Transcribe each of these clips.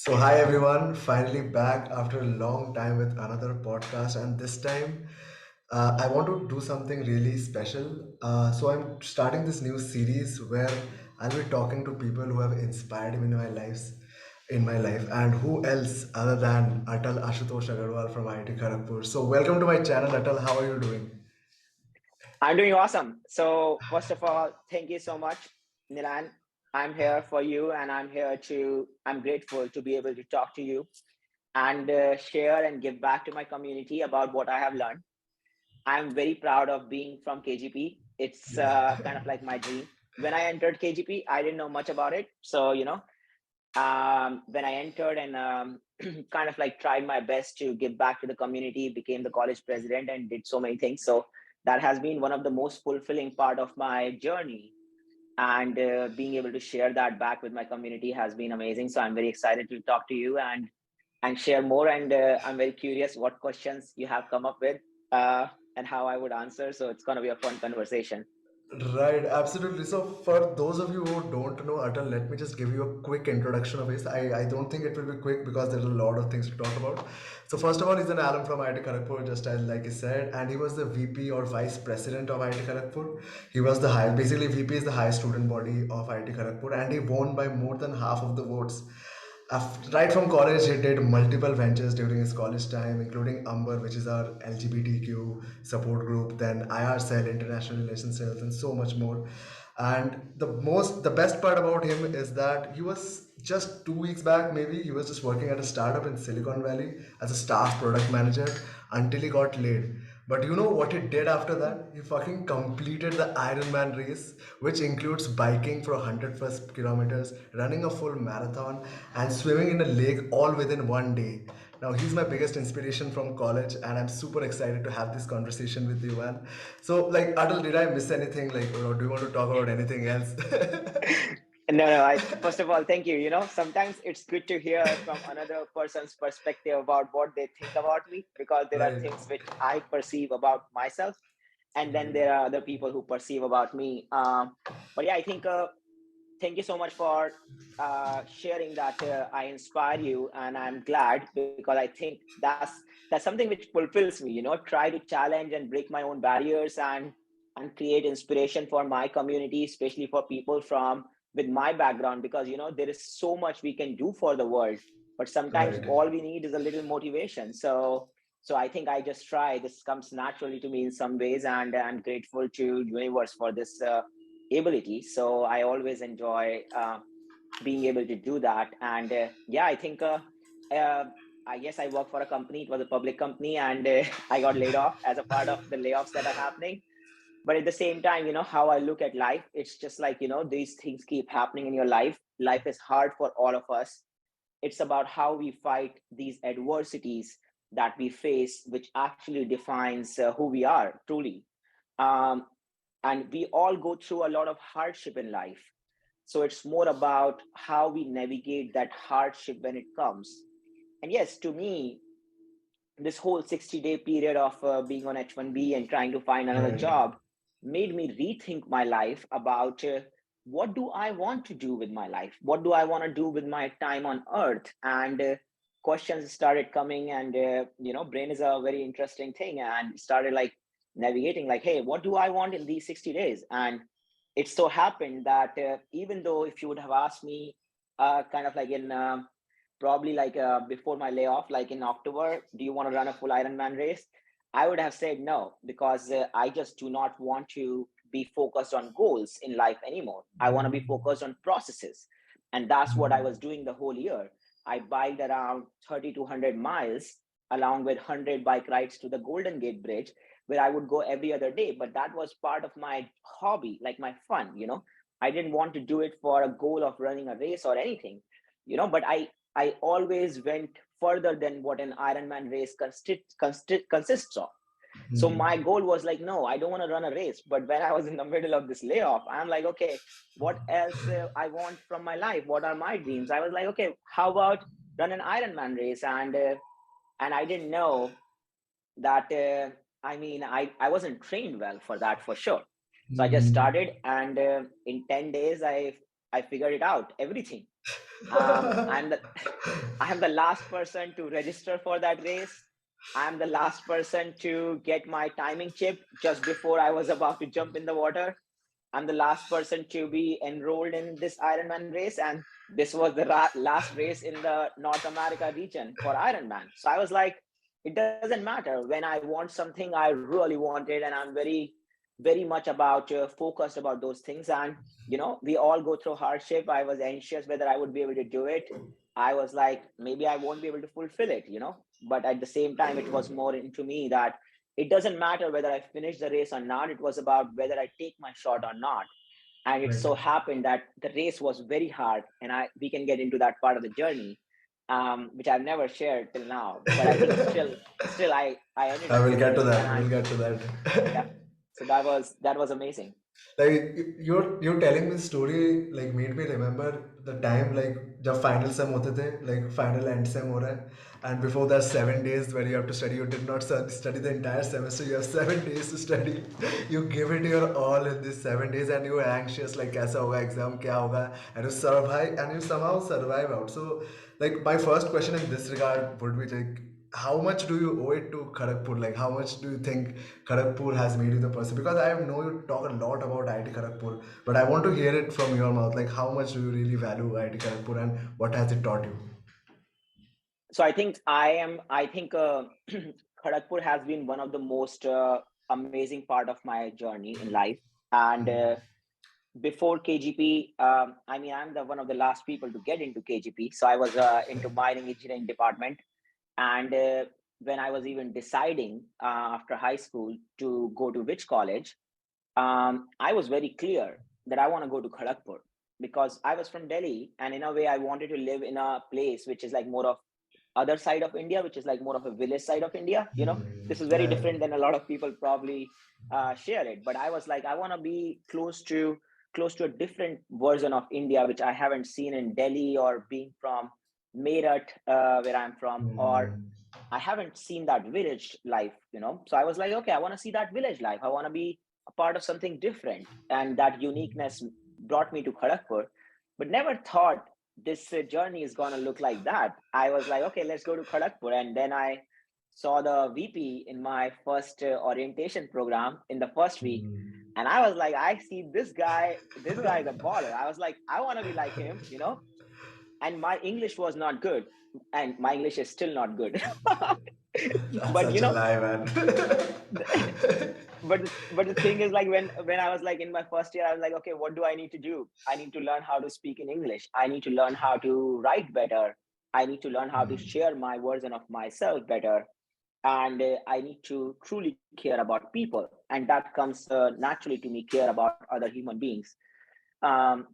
Hi everyone, finally back after a long time with another podcast, and this time I want to do something really special. I'm starting this new series where I'll be talking to people who have inspired me in my life, and who else other than Atal Ashutosh Agarwal from IIT Kharagpur. So, welcome to my channel, Atal. How are you doing? I'm doing awesome. So, first of all, thank you so much, Nilan. I'm here for you, and I'm grateful to be able to talk to you and share and give back to my community about what I have learned. I'm very proud of being from KGP. It's kind of like my dream. When I entered KGP, I didn't know much about it. When I entered and kind of like tried my best to give back to the community, became the college president and did so many things. So that has been one of the most fulfilling part of my journey. And being able to share that back with my community has been amazing. So I'm very excited to talk to you and share more. And I'm very curious what questions you have come up with and how I would answer. So it's going to be a fun conversation. Right, absolutely. So, for those of you who don't know Atal, let me just give you a quick introduction of his. I don't think it will be quick because there's a lot of things to talk about. So, first of all, he's an alum from IIT Kharagpur, just as like he said, and he was the VP or Vice President of IIT Kharagpur. He was the high, basically, VP is the highest student body of IIT Kharagpur, and he won by more than half of the votes. Right from college, he did multiple ventures during his college time, including Umber, which is our LGBTQ support group, then IR Cell, International Relations Cells, and so much more. And the best part about him is that he was just 2 weeks back, maybe he was just working at a startup in Silicon Valley as a staff product manager until he got laid. But you know what he did after that? He fucking completed the Ironman race, which includes biking for 100 plus kilometers, running a full marathon, and swimming in a lake all within one day. Now, he's my biggest inspiration from college, and I'm super excited to have this conversation with you, man. So, like, Adil, did I miss anything? Like, or do you want to talk about anything else? No, I first of all, thank you. Sometimes it's good to hear from another person's perspective about what they think about me, because there are Right. things which I perceive about myself, and then there are other people who perceive about me. But yeah, I think thank you so much for sharing that I inspire you, and I'm glad, because I think that's something which fulfills me. Try to challenge and break my own barriers and create inspiration for my community, especially for people from with my background, because there is so much we can do for the world, but sometimes Right. all we need is a little motivation. So I think I just try. This comes naturally to me in some ways, and I'm grateful to universe for this ability. So I always enjoy being able to do that. And yeah, I think uh, I guess I work for a company. It was a public company, and I got laid off as a part of the layoffs that are happening. But at the same time, how I look at life, it's just like, these things keep happening in your life. Life is hard for all of us. It's about how we fight these adversities that we face, which actually defines who we are truly. um, and we all go through a lot of hardship in life. So it's more about how we navigate that hardship when it comes. And yes, to me, this whole 60-day period of being on H1B and trying to find another Right. job made me rethink my life about what do I want to do with my life? What do I want to do with my time on earth? And questions started coming, and brain is a very interesting thing, and started like navigating like, hey, what do I want in these 60 days? And it so happened that even though if you would have asked me kind of like in probably like before my layoff, like in October, do you want to run a full Ironman race? I would have said no, because I just do not want to be focused on goals in life anymore. I want to be focused on processes. And that's what I was doing the whole year. I biked around 30 to 100 miles along with 100 bike rides to the Golden Gate Bridge, where I would go every other day. But that was part of my hobby, like my fun. I didn't want to do it for a goal of running a race or anything, but I always went further than what an Ironman race consists of. So my goal was like, no, I don't want to run a race. But when I was in the middle of this layoff, I'm like, okay, what else I want from my life? What are my dreams? I was like, okay, how about run an Ironman race? And I didn't know that. I wasn't trained well for that, for sure. So I just started, and in 10 days, I figured it out, everything. I'm the I am the last person to register for that race. I am the last person to get my timing chip just before I was about to jump in the water. I'm the last person to be enrolled in this Ironman race, and this was the last race in the North America region for Ironman. So I was like, it doesn't matter. When I want something, I really want it, and I'm very much about focused about those things. And we all go through hardship. I was anxious whether I would be able to do it. I was like, maybe I won't be able to fulfill it, But at the same time, it was more into me that it doesn't matter whether I finish the race or not. It was about whether I take my shot or not. And it Right. so happened that the race was very hard, and we can get into that part of the journey, which I've never shared till now. But I think still I ended I up will get to winning, and that. I'm We'll get to yeah. that. So that was amazing. Like you're telling me story like made me remember the time like जब final sem होते थे like final end sem हो रहा है and before that 7 days where you have to study, you did not study the entire semester, you have 7 days to study. You give it your all in these 7 days and you are anxious like कैसा होगा exam, क्या होगा, and you survive and you somehow survive out. So like my first question in this regard would be like, how much do you owe it to Kharagpur? Like, how much do you think Kharagpur has made you the person? Because I know you talk a lot about IIT Kharagpur, but I want to hear it from your mouth. Like, how much do you really value IIT Kharagpur and what has it taught you? So I think Kharagpur has been one of the most amazing part of my journey in life. And before KGP, I mean, I'm the one of the last people to get into KGP. So I was into mining engineering department. And when I was even deciding after high school to go to which college, I was very clear that I want to go to Kharagpur because I was from Delhi, and in a way, I wanted to live in a place which is like more of other side of India, which is like more of a village side of India. This is very Yeah. different than a lot of people probably share it. But I was like, I want to be close to a different version of India, which I haven't seen in Delhi or being from Meerut, where I'm from, or Mm. I haven't seen that village life. So I was like, okay, I want to see that village life. I want to be a part of something different. And that uniqueness brought me to Kharagpur, but never thought this journey is going to look like that. I was like, okay, let's go to Kharagpur. And then I saw the VP in my first orientation program in the first week. Mm. And I was like, I see this guy is a baller. I was like, I want to be like him. And my English was not good. And my English is still not good. That's But such a lie, man. but the thing is, like, when I was like in my first year, I was like, okay, what do I need to do? I need to learn how to speak in English. I need to learn how to write better. I need to learn how to share my version of myself better. And I need to truly care about people, and that comes naturally to me, care about other human beings. um,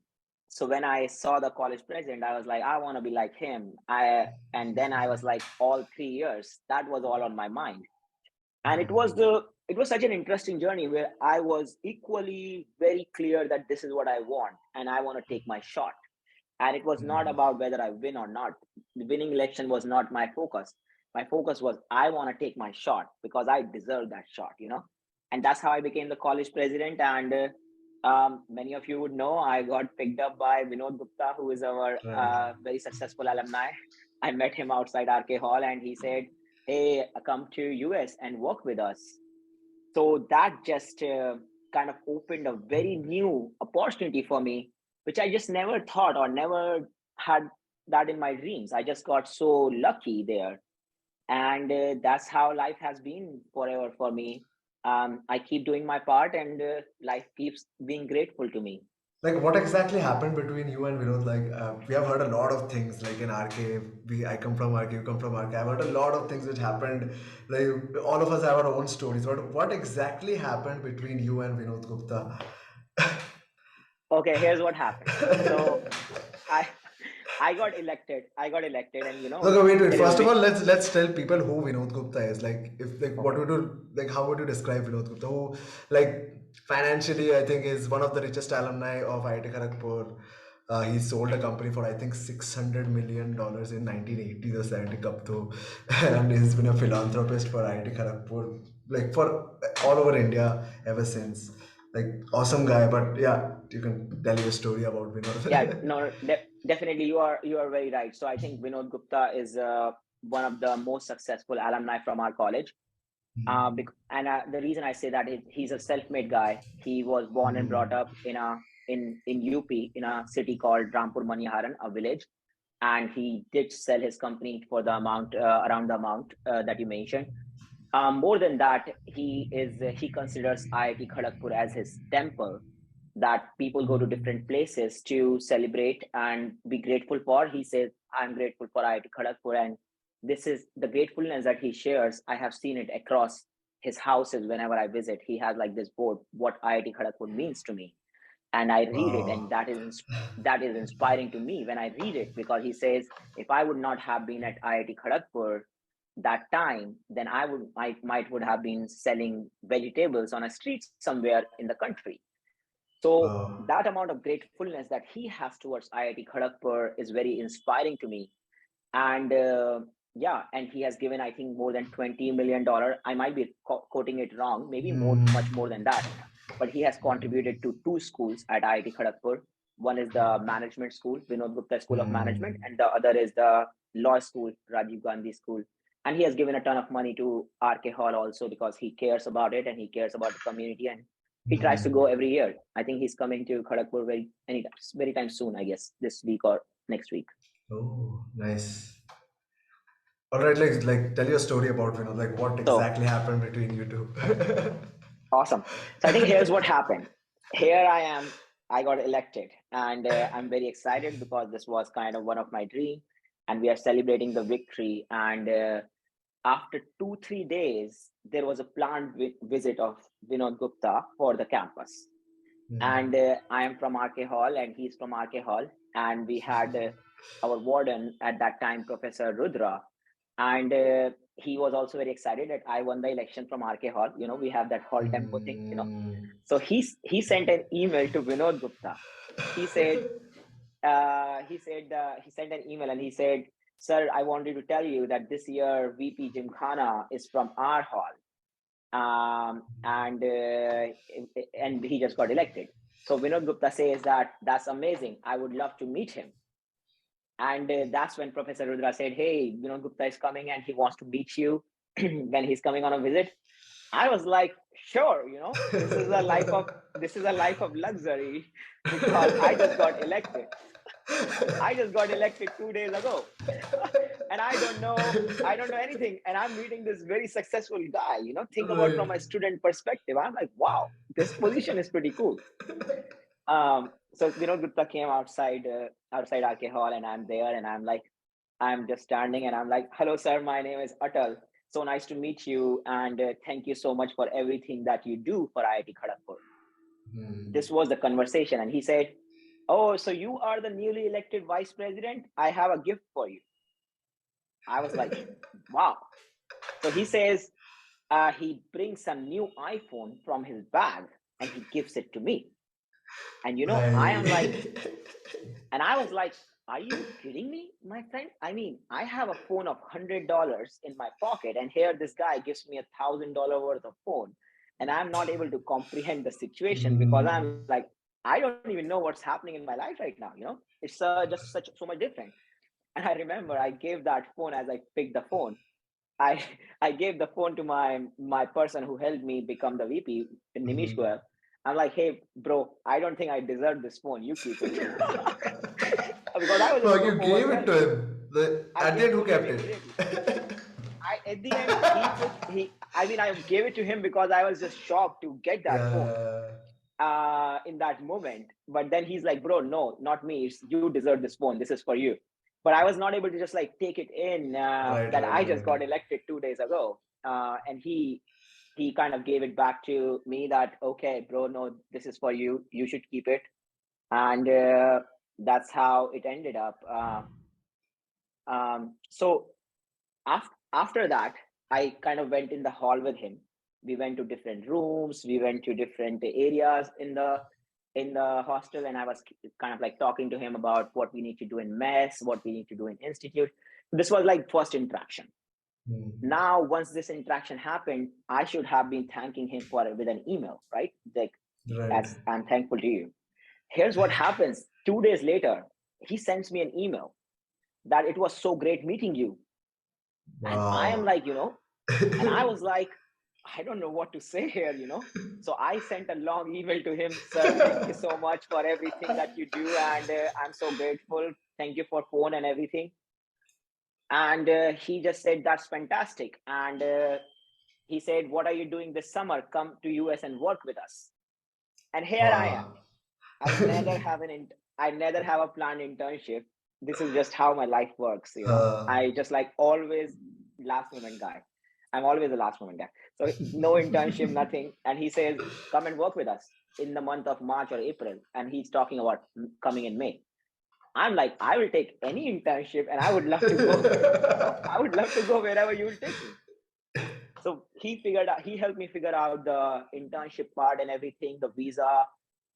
so when I saw the college president, I was like, I want to be like him. And then I was like, all 3 years, that was all on my mind. And it was such an interesting journey where I was equally very clear that this is what I want, and I want to take my shot. And it was not about whether I win or not. The winning election was not my focus. My focus was, I want to take my shot because I deserve that shot. And that's how I became the college president. And many of you would know, I got picked up by Vinod Gupta, who is our Right. very successful alumni. I met him outside RK Hall, and he said, hey, come to US and work with us. So that just kind of opened a very new opportunity for me, which I just never thought or never had that in my dreams. I just got so lucky there. And that's how life has been forever for me. I keep doing my part, and life keeps being grateful to me. Like, what exactly happened between you and Vinod? Like, we have heard a lot of things. Like in RK, I come from RK, you come from RK. I've heard a lot of things which happened. Like, all of us have our own stories. What exactly happened between you and Vinod Gupta? Okay, here's what happened. So I I got elected. And Okay, wait. there is a First of all, let's tell people who Vinod Gupta is. Like, if like, what okay. would you like? How would you describe Vinod Gupta? Who, like, financially, I think is one of the richest alumni of IIT Kharagpur. He sold a company for I think $600 million in 1980 or 70 cup though, and he's been a philanthropist for IIT Kharagpur, like for all over India ever since. Like, awesome guy. But yeah, you can tell your story about Yeah, Vinod. no, Definitely, you are very right. So I think Vinod Gupta is one of the most successful alumni from our college. The reason I say that is he's a self-made guy. He was born and brought up in UP in a city called Rampur Maniharan, a village, and he did sell his company for the amount around the amount that you mentioned. More than that, he considers IIT Kharagpur as his temple that people go to different places to celebrate and be grateful for. He says, "I'm grateful for IIT Kharagpur," and this is the gratefulness that he shares. I have seen it across his houses whenever I visit. He has like this board, what IIT Kharagpur means to me, and I read it, and Wow. that is inspiring to me when I read it, because he says, if I would not have been at IIT Kharagpur that time, then I might would have been selling vegetables on a street somewhere in the country. So Wow. that amount of gratefulness that he has towards IIT Kharagpur is very inspiring to me. And yeah, and he has given, I think, more than $20 million. I might be quoting it wrong, maybe much more than that, but he has contributed to two schools at IIT Kharagpur. One is the management school, Vinod Gupta School of Management, and the other is the law school, Rajiv Gandhi School. And he has given a ton of money to RK Hall also, because he cares about it and he cares about the community, and he tries to go every year. I think he's coming to Kharagpur very time soon, I guess, this week or next week. Oh, nice. All right, like tell your story about like what So exactly happened between you two. awesome. So I think here's what happened. Here I am. I got elected, and I'm very excited because this was kind of one of my dream, and we are celebrating the victory. And after 2 3 days, there was a planned visit of Vinod Gupta for the campus. And I am from RK Hall, and he's from RK Hall, and we had our warden at that time, Professor Rudra, and he was also very excited that I won the election from RK Hall. We have that hall tempo thing. So he sent an email to Vinod Gupta. He said he sent an email and he said, "Sir, I wanted to tell you that this year VP Gymkhana is from our hall, and he just got elected." So Vinod Gupta says that that's amazing. I would love to meet him. And that's when Professor Rudra said, "Hey, Vinod Gupta is coming and he wants to meet you when he's coming on a visit." I was like, "Sure, this is a life of luxury because I just got elected. I just got elected 2 days ago, and I don't know anything, and I'm meeting this very successful guy. Think about from a student perspective. I'm like, wow, this position is pretty cool." So Vinod Gupta came outside RK Hall, and I'm there, and I'm just standing, and I'm like, "Hello, sir. My name is Atal. So nice to meet you, and thank you so much for everything that you do for IIT Kharagpur." This was the conversation, and he said, "Oh, so you are the newly elected vice president? I have a gift for you." I was like, "Wow." So he says, he brings some new iPhone from his bag and he gives it to me. And I am like, I and I was like, "Are you kidding me, my friend? I mean, I have a phone of $100 in my pocket, and here this guy gives me $1,000 worth of phone, and I'm not able to comprehend the situation because I'm like, I don't even know what's happening in my life right now. It's just so much different." And I remember I gave that phone as I picked the phone. I I gave the phone to my person who helped me become the VP, Nimish Goyal. I'm like, "Hey, bro, I don't think I deserve this phone. You keep it." Because I was just Fuck, so you gave it to overwhelmed. him. I At the gave end, it who to him kept immediately. it? At the end, I mean, I gave it to him because I was just shocked to get that phone Yeah. in that moment. But then he's like, "Bro, no, not me. You deserve this phone. This is for you." But I was not able to just like take it in Right, that right, I just right. got elected 2 days ago. And he kind of gave it back to me that, "Okay, bro, no, this is for you. You should keep it." And that's how it ended up. So after that, I kind of went in the hall with him. We went to different rooms. We went to different areas in the hostel, and I was kind of like talking to him about what we need to do in mess, what we need to do in institute. This was like first interaction. Now, once this interaction happened, I should have been thanking him for it with an email, right? Like, Right. as I'm thankful to you. Here's what happens 2 days later. he sends me an email that it was so great meeting you. And I am Wow. like, and I was like, I don't know what to say here. So I sent a long email to him, sir, thank you so much for everything that you do. And I'm so grateful. Thank you for phone and everything. And he just said, that's fantastic. And he said, what are you doing this summer? Come to US and work with us. And here I am. Wow. I never have I never have a planned internship. This is just how my life works. Uh, I just like always last moment guy. I'm always a last moment guy. So no internship, nothing. And he says, come and work with us in the month of March or April. And he's talking about coming in May. I'm like, I will take any internship and I would love to go. I would love to go wherever you will take me. So he helped me figure out the internship part and everything, the visa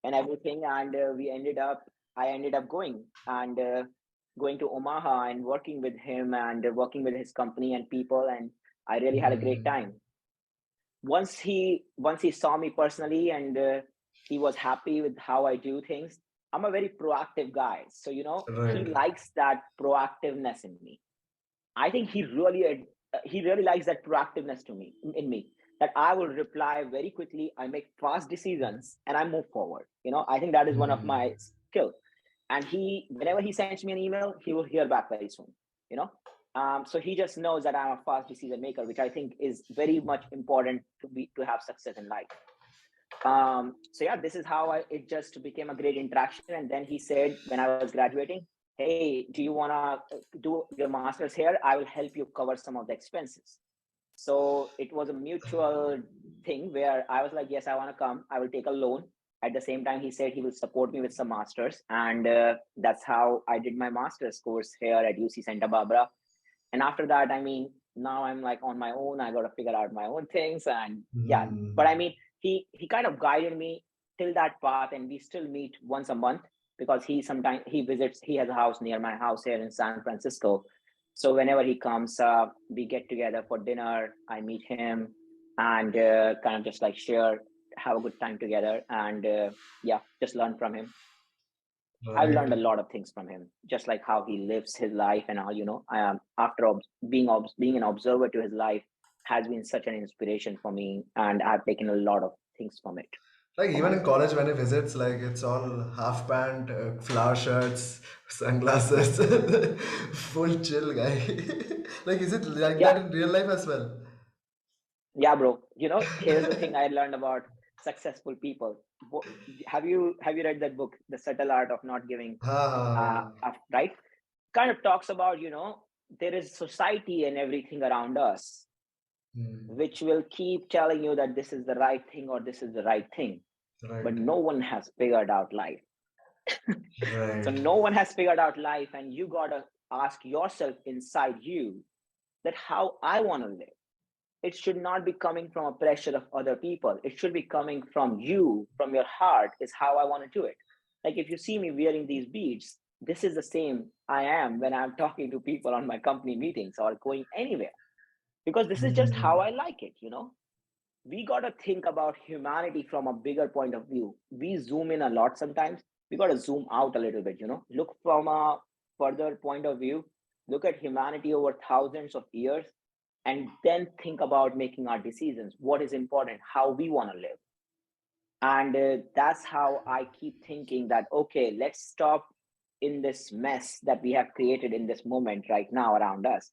and everything. And I ended up going and going to Omaha and working with him and working with his company and people. And I really had a great mm, time. Once he saw me personally and he was happy with how I do things. I'm a very proactive guy. So, he right. likes that proactiveness in me. I think he really likes that proactiveness to me in me, that I will reply very quickly. I make fast decisions and I move forward. I think that is one of Mm, my skill. And whenever he sends me an email, he will hear back very soon. You know, so he just knows that I'm a fast decision maker, which I think is very much important to have success in life. So yeah, this is how it just became a great interaction. And then he said, when I was graduating, hey, do you want to do your master's here? I will help you cover some of the expenses. So it was a mutual thing where I was like, yes, I want to come. I will take a loan. At the same time, he said he will support me with some masters. And that's how I did my master's course here at UC Santa Barbara. And after that, I mean, now I'm like on my own. I got to figure out my own things. And yeah, but I mm, mean, he kind of guided me till that path, and we still meet once a month because he visits. He has a house near my house here in San Francisco. So whenever he comes, we get together for dinner. I meet him and kind of just like share, have a good time together, and yeah, just learn from him. I've right. learned a lot of things from him, just like how he lives his life and how I am after being an observer to his life has been such an inspiration for me, and I've taken a lot of things from it Like for even in myself. college when he visits, like it's all half pant, flower shirts, sunglasses, full chill guy. Like is it like that Yeah, in real life as well? yeah, bro. Here's the thing I learned about successful people. Have you read that book, The Subtle Art of Not Giving? Ha ha. Right? Kind of talks about there is society and everything around us Hmm. which will keep telling you that this is the right thing or this is the right thing, but Right. no one has figured out life. So Right. no one has figured out life, and you got to ask yourself inside you that how I want to live. It should not be coming from a pressure of other people. It should be coming from you, from your heart, is how I want to do it. Like if you see me wearing these beads, this is the same I am when I'm talking to people on my company meetings or going anywhere, because this is just how I Hmm. like it. We got to think about humanity from a bigger point of view. We zoom in a lot sometimes. We got to zoom out a little bit. Look from a further point of view, look at humanity over thousands of years, and then think about making our decisions. What is important, how we want to live. And that's how I keep thinking that, okay, let's stop in this mess that we have created in this moment right now around us.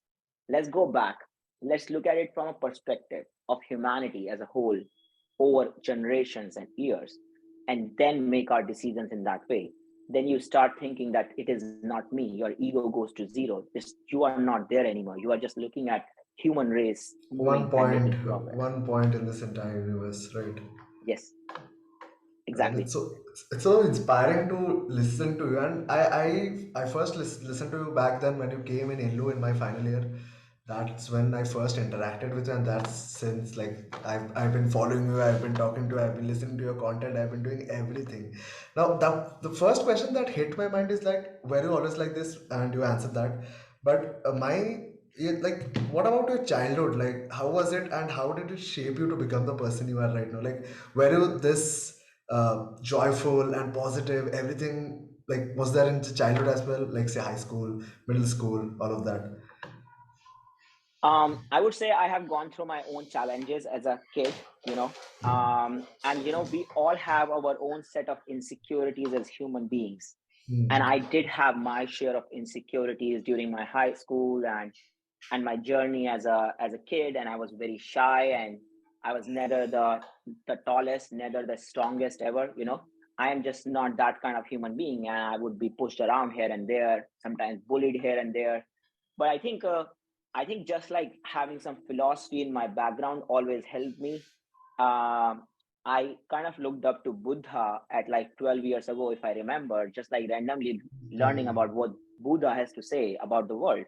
Let's go back. Let's look at it from a perspective of humanity as a whole over generations and years, and then make our decisions in that way. Then you start thinking that it is not me. Your ego goes to zero. You are not there anymore. You are just looking at human race moving and making progress. One point in this entire universe, right? Yes, And exactly. it's so inspiring to listen to you. And I first listened to you back then when you came in ILU in my final year. That's when I first interacted with you, and that's since like I've been following you, I've been talking to you, I've been listening to your content, I've been doing everything. Now the first question that hit my mind is like, were you always like this? And you answered that. But like, what about your childhood? Like, how was it, and how did it shape you to become the person you are right now? Like, were you this joyful and positive, everything Like, was there in the childhood as well? Like, say, high school, middle school, all of that. I would say I have gone through my own challenges as a kid, and we all have our own set of insecurities as human beings. And I Hmm. did have my share of insecurities during my high school and my journey as a kid. And I was very shy, and I was neither the tallest, neither the strongest ever. I am just not that kind of human being, and I would be pushed around here and there, sometimes bullied here and there. But I think just like having some philosophy in my background always helped me. um, I kind of looked up to Buddha at like 12 years ago, if I remember, just like randomly learning Hmm. about what Buddha has to say about the world.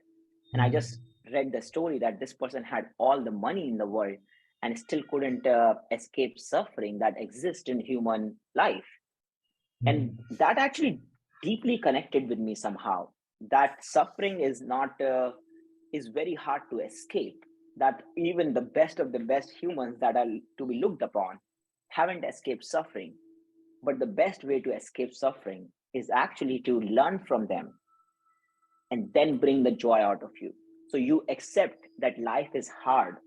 And I just read the story that this person had all the money in the world and still couldn't escape suffering that exists in human life. And Hmm. that actually deeply connected with me somehow. That suffering is not is very hard to escape. That even the best of the best humans that are to be looked upon haven't escaped suffering. But the best way to escape suffering is actually to learn from them and then bring the joy out of you. So you accept that life is hard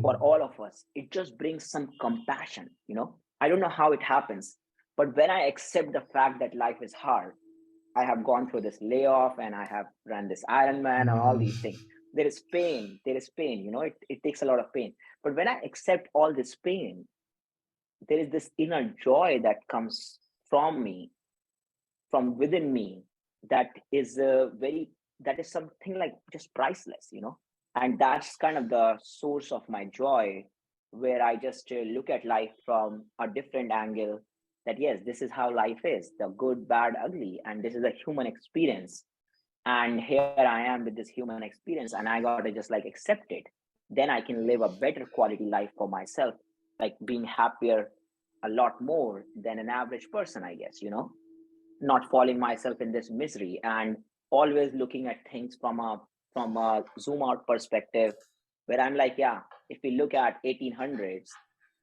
for Hmm. all of us. It just brings some compassion. I don't know how it happens, but when I accept the fact that life is hard, I have gone through this layoff and I have run this Ironman and all Hmm. these things. There is pain. There is pain. It takes a lot of pain. But when I accept all this pain, there is this inner joy that comes from me, from within me, that is that is something like just priceless. And that's kind of the source of my joy, where I just look at life from a different angle, that yes, this is how life is, the good, bad, ugly, and this is a human experience. And here I am with this human experience, and I got to just like accept it. Then I can live a better quality life for myself, like being happier a lot more than an average person, I guess. Not falling myself in this misery, and always looking at things from a zoom out perspective, where I'm like, yeah, if we look at 1800s,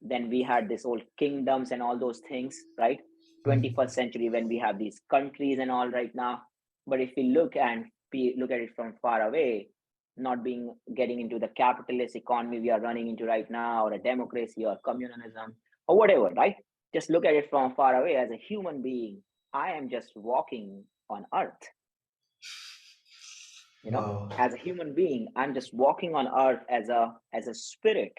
then we had this old kingdoms and all those things, right? 21st century, when we have these countries and all right now. But if we look at it from far away, not being getting into the capitalist economy we are running into right now, or a democracy or communalism or whatever, right? Just look at it from far away. As a human being, I am just walking on earth. Wow. As a human being, I'm just walking on earth as a spirit.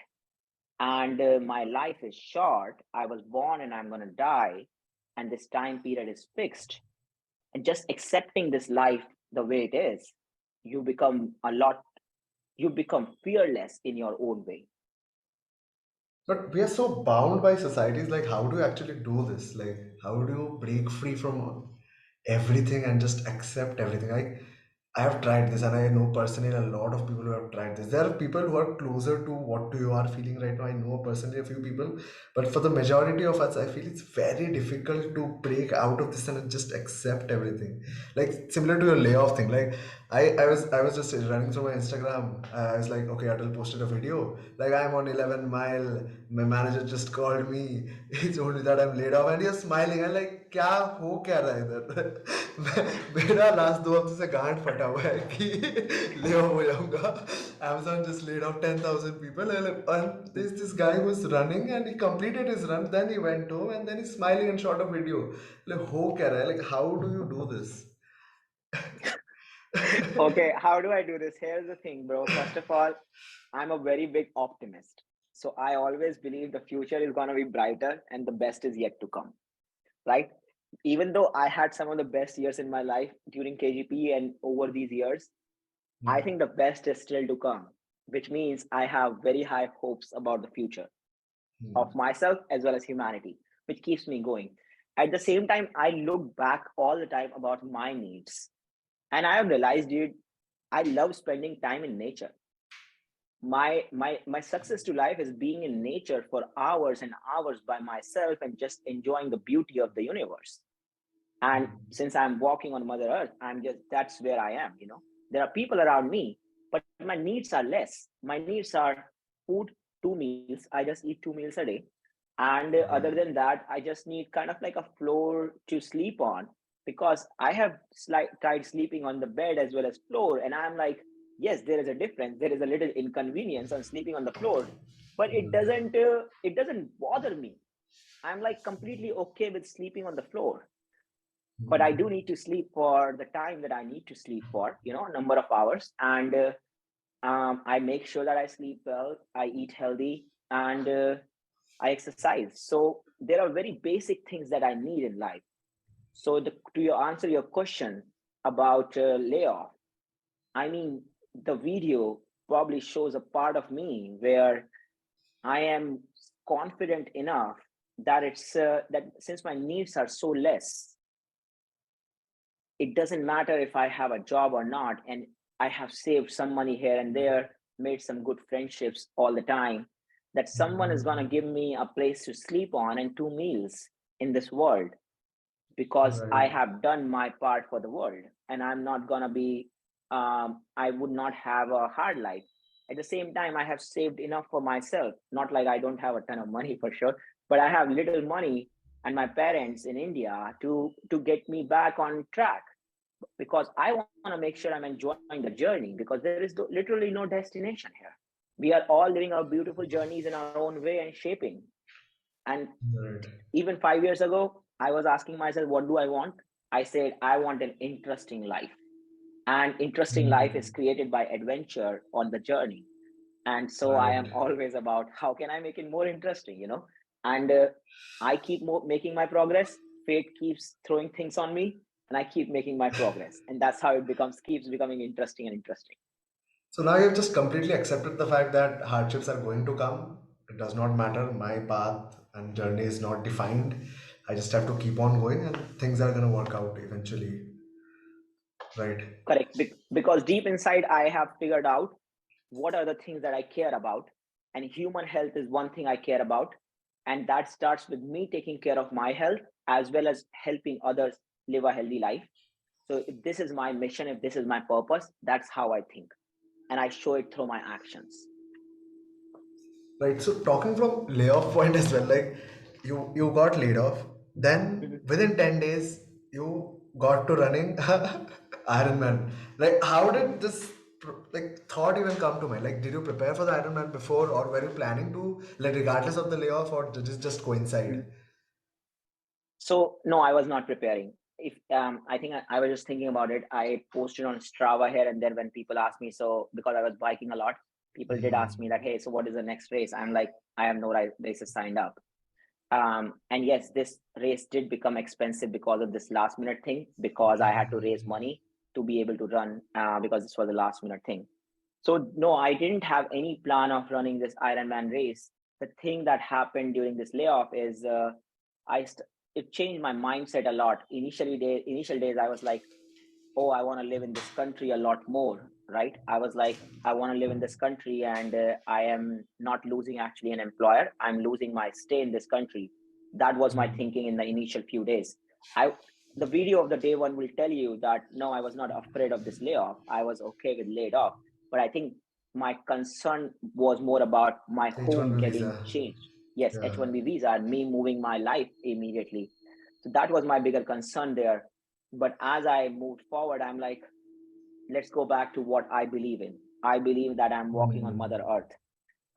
And my life is short. I was born and I'm going to die, and this time period is fixed. And just accepting this life the way it is, you become a lot you become fearless in your own way. But we are so bound by societies. Like, how do you actually do this? Like, how do you break free from everything and just accept everything? I have tried this, and I know personally a lot of people who have tried this. There are people who are closer to what you are feeling right now. I know personally a few people, but for the majority of us, I feel it's very difficult to break out of this and just accept everything. Like, similar to your layoff thing. Like, I was just running through my Instagram. I was like, okay, Atal posted a video. Like, I'm on 11 mile. My manager just called me. He told me that I'm laid off, and he's smiling. I'm like, क्या हो क्या रहा है इधर? मेरा last 2 हफ्ते से गांड फटा हुआ है कि ले ऑफ हो जाऊंगा. Amazon just laid off 10,000 people, and this guy was running and he completed his run. Then he went home and then he's smiling and shot a video. Like, हो क्या रहा है? Like, how do you do this? Okay, how do I do this? Here's the thing, bro. First of all, I'm a very big optimist. So I always believe the future is going to be brighter and the best is yet to come, right? Even though I had some of the best years in my life during KGP and over these years, I think the best is still to come, which means I have very high hopes about the future of myself as well as humanity, which keeps me going. At the same time, I look back all the time about my needs. And I have realized, dude, I love spending time in nature. My success to life is being in nature for hours and hours by myself and just enjoying the beauty of the universe. And since I'm walking on Mother Earth, that's where I am. There are people around me, but my needs are less. My needs are food, 2 meals. I just eat 2 meals a day. And other than that, I just need kind of like a floor to sleep on. because I have tried sleeping on the bed as well as floor, and I'm like, yes, there is a difference. There is a little inconvenience on sleeping on the floor, but it doesn't bother me. I'm like completely okay with sleeping on the floor. But I do need to sleep for the time that I need to sleep for, a number of hours, and I make sure that I sleep well, I eat healthy, and I exercise. So there are very basic things that I need in life. So answer your question about layoff, I mean, the video probably shows a part of me where I am confident enough that that since my needs are so less, it doesn't matter if I have a job or not, and I have saved some money here and there, made some good friendships all the time, that someone is gonna give me a place to sleep on and 2 meals in this world, because I Right. have done my part for the world, and I'm not gonna be, I would not have a hard life. At the same time, I have saved enough for myself. Not like I don't have a ton of money for sure, but I have little money and my parents in India to get me back on track, because I want to make sure I'm enjoying the journey, because there is literally no destination here. We are all living our beautiful journeys in our own way and shaping. And Right. even 5 years ago, I was asking myself, what do I want? I said, I want an interesting life. And interesting life is created by adventure on the journey. And so I am Right. always about how can I make it more interesting. And I keep making my progress. Fate keeps throwing things on me, and I keep making my progress. And that's how it keeps becoming interesting and interesting. So now you've just completely accepted the fact that hardships are going to come. It does not matter. My path and journey is not defined. I just have to keep on going and things are going to work out eventually. Right. Correct. Because deep inside, I have figured out what are the things that I care about. And human health is one thing I care about. And that starts with me taking care of my health as well as helping others live a healthy life. So if this is my mission, if this is my purpose, that's how I think. And I show it through my actions. Right. So talking from layoff point as well, like you got laid off, then Mhm. within 10 days you got to running Ironman. Like how did this like thought even come to mind? Like did you prepare for the Ironman before, or were you planning to, like regardless of the layoff, or did this just coincide? Mhm. So no, I was not preparing. If I think I was just thinking about it. I posted on Strava here and there when people ask me. So because I was biking a lot, people did ask me that, hey, so what is the next race? I'm like, I have no races signed up. And yes, this race did become expensive because of this last minute thing, because I had to raise money to be able to run, because this was a last minute thing. So no, I didn't have any plan of running this Ironman race. The thing that happened during this layoff is I st- it changed my mindset a lot. Initial days, I was like, oh, I want to live in this country a lot more, right? I was like, I want to live in this country, and I am not losing actually an employer. I'm losing my stay in this country. That was my thinking in the initial few days. I The video of the day one will tell you that no, I was not afraid of this layoff. I was okay with laid off, but I think my concern was more about my home H1B getting visa. changed. Yes, Yeah. H1B visa and me moving my life immediately. So that was my bigger concern there. But as I moved forward, I'm like, let's go back to what I believe in. I believe that I'm walking on Mother Earth.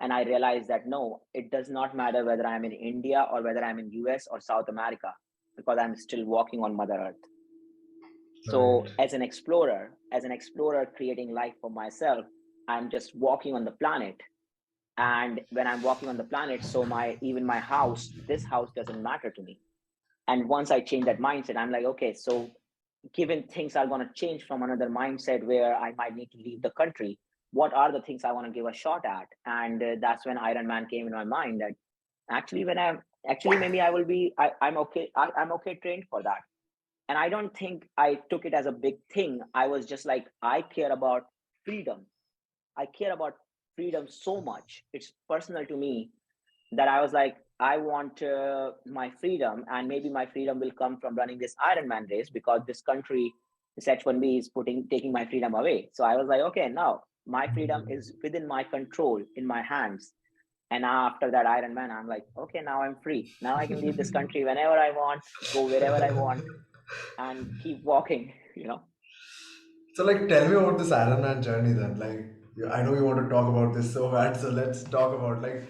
And I realized that no, it does not matter whether I'm in India or whether I'm in US or South America, because I'm still walking on Mother Earth. Right. So as an explorer creating life for myself, I'm just walking on the planet. And when I'm walking on the planet, so my house, this house doesn't matter to me. And once I change that mindset, I'm like, okay, so given things are going to change from another mindset where I might need to leave the country, what are the things I want to give a shot at? And that's when Ironman came in my mind. That actually, when I'm actually maybe I will be, I'm okay. I'm okay trained for that. And I don't think I took it as a big thing. I was just like, I care about freedom. I care about freedom so much. It's personal to me that I was like, I want my freedom, and maybe my freedom will come from running this Ironman race, because this country, this H1B is taking my freedom away. So I was like, okay, now my freedom is within my control, in my hands. And now after that Ironman, I'm like, okay, now I'm free. Now I can leave this country whenever I want, go wherever I want. and keep walking, you know. So, like, tell me about this Ironman journey then. Like, I know you want to talk about this so bad, so let's talk about like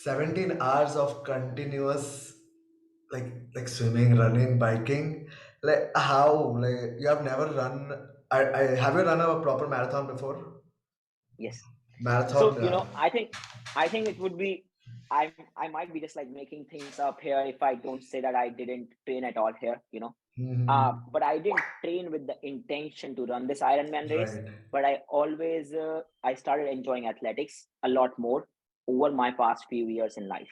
17 hours of continuous, like swimming, running, biking. Like, how? Like, you have never run. I have you run a proper marathon before? Yes. So, Marathon. I think it would be, I might be just like making things up here if I don't say that I didn't train at all here, you know. Mhm. But I didn't train with the intention to run this Ironman race. Right. But I started enjoying athletics a lot more over my past few years in life.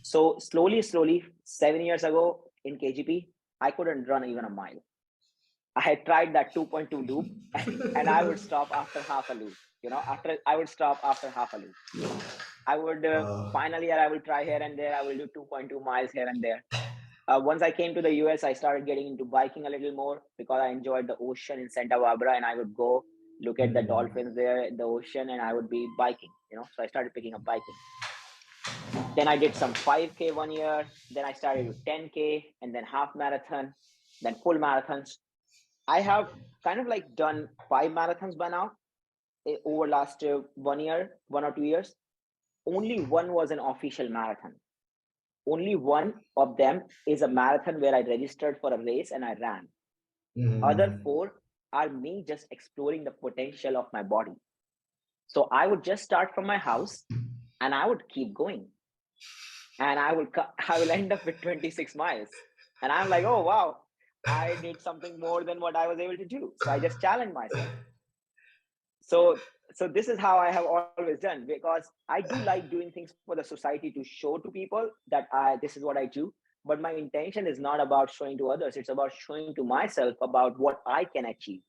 So slowly, 7 years ago in KGP, I couldn't run even a mile. I had tried that 2.2 loop, and I would stop after half a loop. You know, after I would stop after half a loop. I would Uh, finally, I will try here and there. I will do 2.2 miles here and there. Once I came to the US, I started getting into biking a little more because I enjoyed the ocean in Santa Barbara, and I would go look at the hmm. dolphins there in the ocean, and I would be biking. You know, so I started picking up biking. Then I did some 5K one year. Then I started with 10K, and then half marathon, then full marathons. I have kind of like done 5 marathons by now over last 1 year, 1 or 2 years. Only one was an official marathon. Only one of them is a marathon where I registered for a race and I ran. Other Hmm. four are me just exploring the potential of my body. So I would just start from my house and I would keep going, and I will end up with 26 miles. And I'm like, oh wow, I did something more than what I was able to do. So I just challenged myself. So so this is how I have always done, because I do like doing things for the society to show to people that I this is what I do. But my intention is not about showing to others, it's about showing to myself about what I can achieve.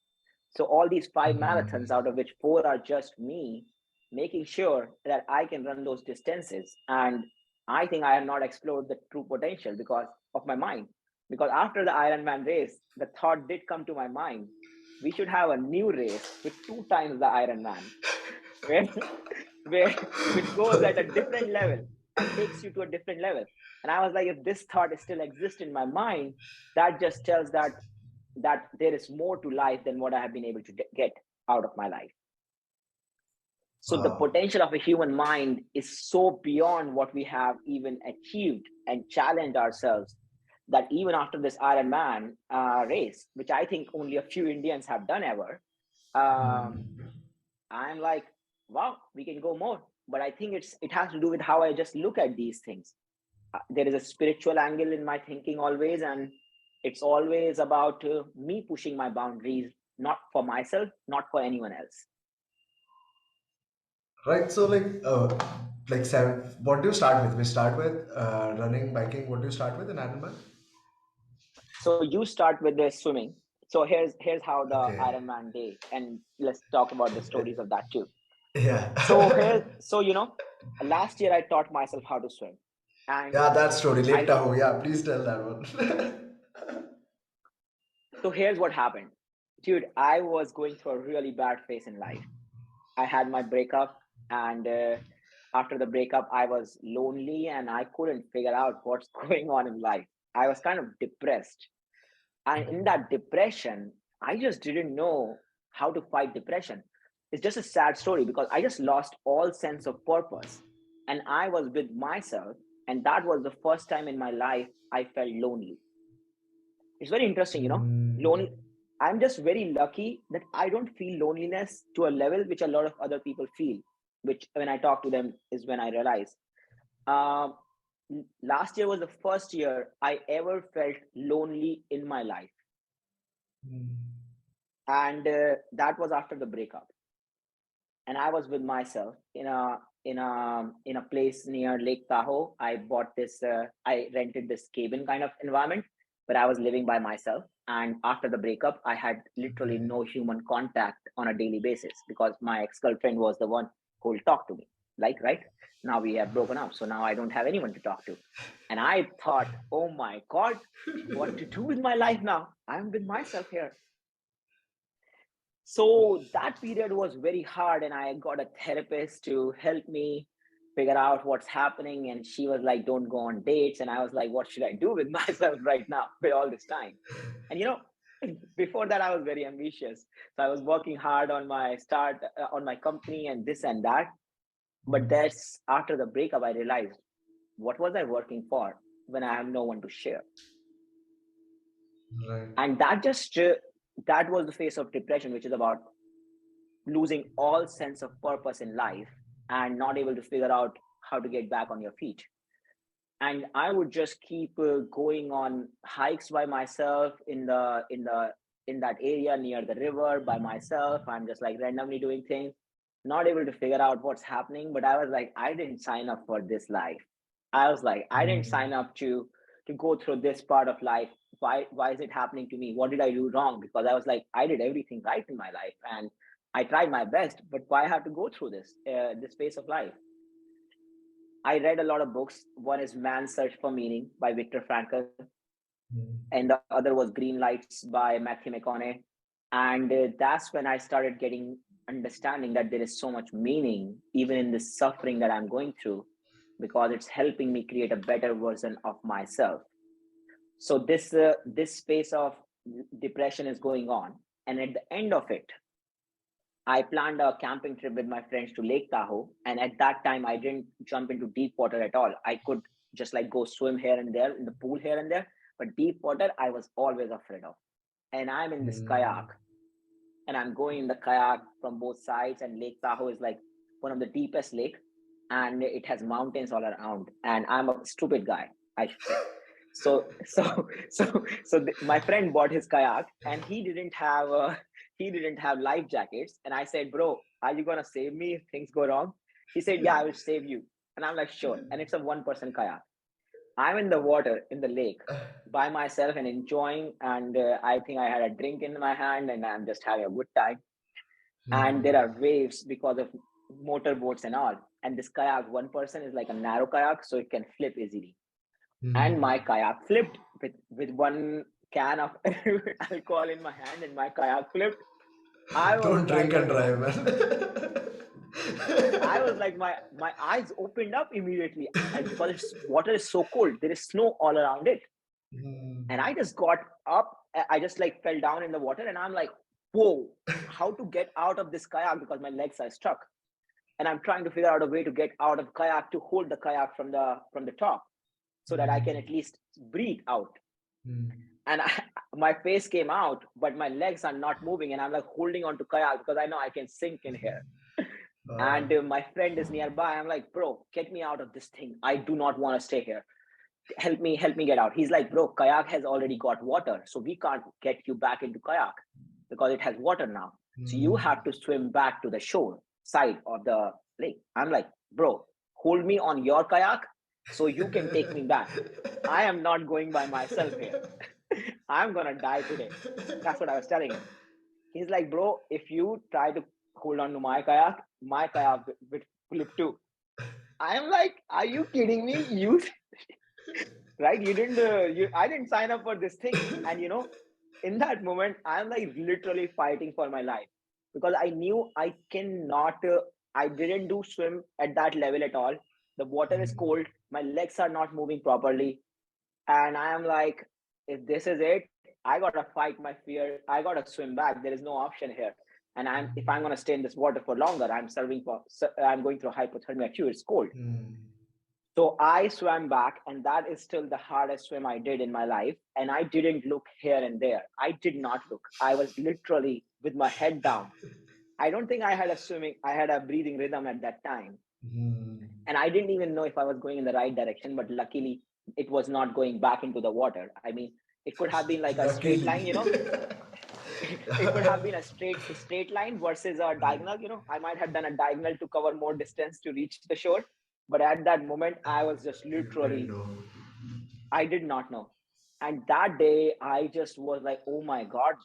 So all these 5 marathons, out of which four are just me, making sure that I can run those distances. And I think I have not explored the true potential because of my mind. Because after the Ironman race, the thought did come to my mind: we should have a new race with 2 times the Ironman, where, where which goes at a different level and takes you to a different level. And I was like, if this thought still exists in my mind, that just tells that there is more to life than what I have been able to get out of my life. So the Wow. potential of a human mind is so beyond what we have even achieved and challenged ourselves, that even after this Ironman race, which I think only a few Indians have done ever, um, I'm like, wow, we can go more. But I think it has to do with how I just look at these things. There is a spiritual angle in my thinking always, and it's always about me pushing my boundaries, not for myself, not for anyone else. Right. So, like seven. What do you start with? We start with running, biking. What do you start with in Ironman? So you start with the swimming. So here's how the Okay. Ironman day, and let's talk about the stories of that too. Yeah. So last year I taught myself how to swim, and Yeah, that story. Lake I Tahoe. Yeah, please tell that one. so here's what happened, dude. I was going through a really bad phase in life. I had my breakup, and after the breakup, I was lonely and I couldn't figure out what's going on in life. I was kind of depressed. And in that depression, I just didn't know how to fight depression. It's just a sad story because I just lost all sense of purpose. And I was with myself. And that was the first time in my life I felt lonely. It's very interesting, you know. Lonely. Mm, I'm just very lucky that I don't feel loneliness to a level which a lot of other people feel, which when I talk to them is when I realize. Um, Last year was the first year I ever felt lonely in my life. mm, And that was after the breakup. And I was with myself in a place near Lake Tahoe. I bought this. I rented this cabin kind of environment, but I was living by myself. And after the breakup, I had literally okay. no human contact on a daily basis because my ex girlfriend was the one who will talk to me. Like, right now we have broken up, so now I don't have anyone to talk to. And I thought, oh my god, what to do with my life now? I'm with myself here. So that period was very hard, and I got a therapist to help me. figure out what's happening. And she was like, don't go on dates. And I was like, what should I do with myself right now with all this time? And before that, I was very ambitious. So I was working hard on my on my company and this and that. But that's after the breakup, I realized, what was I working for when I have no one to share? Right. And that was the phase of depression, which is about losing all sense of purpose in life and not able to figure out how to get back on your feet. And I would just keep going on hikes by myself in that area near the river by myself. I'm just like randomly doing things, not able to figure out what's happening. But I was like, I didn't sign up for this life. I was like, I didn't sign up to go through this part of life. Why is it happening to me? What did I do wrong? Because I was like, I did everything right in my life and I tried my best, but why have to go through this phase of life? I read a lot of books. One is Man's Search for Meaning by Viktor Frankl, and the other was Green Lights by Matthew McConaughey. And that's when I started getting understanding that there is so much meaning even in this suffering that I'm going through, because it's helping me create a better version of myself. So this space of depression is going on, and at the end of it, I planned a camping trip with my friends to Lake Tahoe. And at that time, I didn't jump into deep water at all. I could just like go swim here and there in the pool here and there. But deep water, I was always afraid of. And I'm in this kayak and I'm going in the kayak from both sides. And Lake Tahoe is like one of the deepest lake, and it has mountains all around. And I'm a stupid guy, I should say. So my friend bought his kayak and he didn't have life jackets. And I said, bro, are you gonna save me if things go wrong? He said, yeah, I will save you. And I'm like, sure. And it's a one-person kayak. I'm in the water in the lake by myself and enjoying. And I think I had a drink in my hand and I'm just having a good time. And there are waves because of motorboats and all. And this kayak, one person is like a narrow kayak, so it can flip easily. And my kayak flipped with one can of alcohol in my hand, and my kayak flipped. I was Don't drink like, and drive, man. I was like, my eyes opened up immediately, and because water is so cold, there is snow all around it, and I just got up. I just like fell down in the water, and I'm like, whoa, how to get out of this kayak because my legs are stuck, and I'm trying to figure out a way to get out of kayak to hold the kayak from the top, so that I can at least breathe out. And my face came out, but my legs are not moving, and I'm like holding on to kayak because I know I can sink in here. And my friend is nearby. I'm like, bro, get me out of this thing. I do not want to stay here. Help me get out. He's like, bro, kayak has already got water, so we can't get you back into kayak because it has water now. So you have to swim back to the shore side of the lake. I'm like, bro, hold me on your kayak so you can take me back. I am not going by myself here. I'm gonna die today. That's what I was telling him. He's like, bro, if you try to hold on to my kayak will flip too. I'm like, are you kidding me? You right? I didn't sign up for this thing. And in that moment, I'm like literally fighting for my life because I knew I cannot. I didn't do swim at that level at all. The water is cold. My legs are not moving properly, and I am like, if this is it, I gotta fight my fear. I gotta swim back. There is no option here. And if I'm gonna stay in this water for longer, I'm going through hypothermia too. It's cold. So I swam back, and that is still the hardest swim I did in my life. And I didn't look here and there. I did not look. I was literally with my head down. I don't think I had a breathing rhythm at that time. And I didn't even know if I was going in the right direction, but luckily it was not going back into the water. I mean, it could have been like a straight line, Luckily. it could have been a straight line versus a diagonal. I might have done a diagonal to cover more distance to reach the shore. But at that moment, I was just You didn't literally, know. I did not know. And that day, I just was like, oh my God,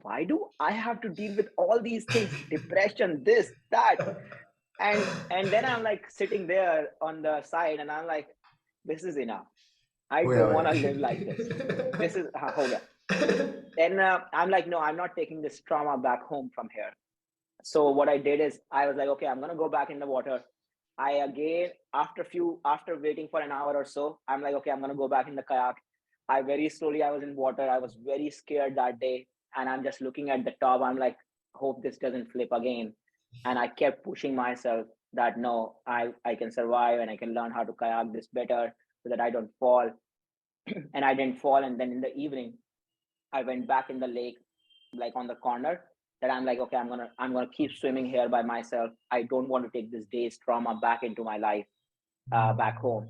why do I have to deal with all these things? Depression, this, that. And then I'm like sitting there on the side and I'm like, this is enough. I Oh yeah, don't want to live like this. bhai. This is ho gaya. Then I'm like, no, I'm not taking this trauma back home from here. So what I did is I was like, okay, I'm going to go back in the water. I again, after waiting for an hour or so, I'm like, okay, I'm gonna go back in the kayak. I very slowly, I was in water. I was very scared that day, and I'm just looking at the top. I'm like, hope this doesn't flip again. And I kept pushing myself that no, I can survive and I can learn how to kayak this better so that I don't fall. And I didn't fall. And then in the evening, I went back in the lake, like on the corner. That I'm like, okay, I'm gonna keep swimming here by myself. I don't want to take this day's trauma back into my life, back home.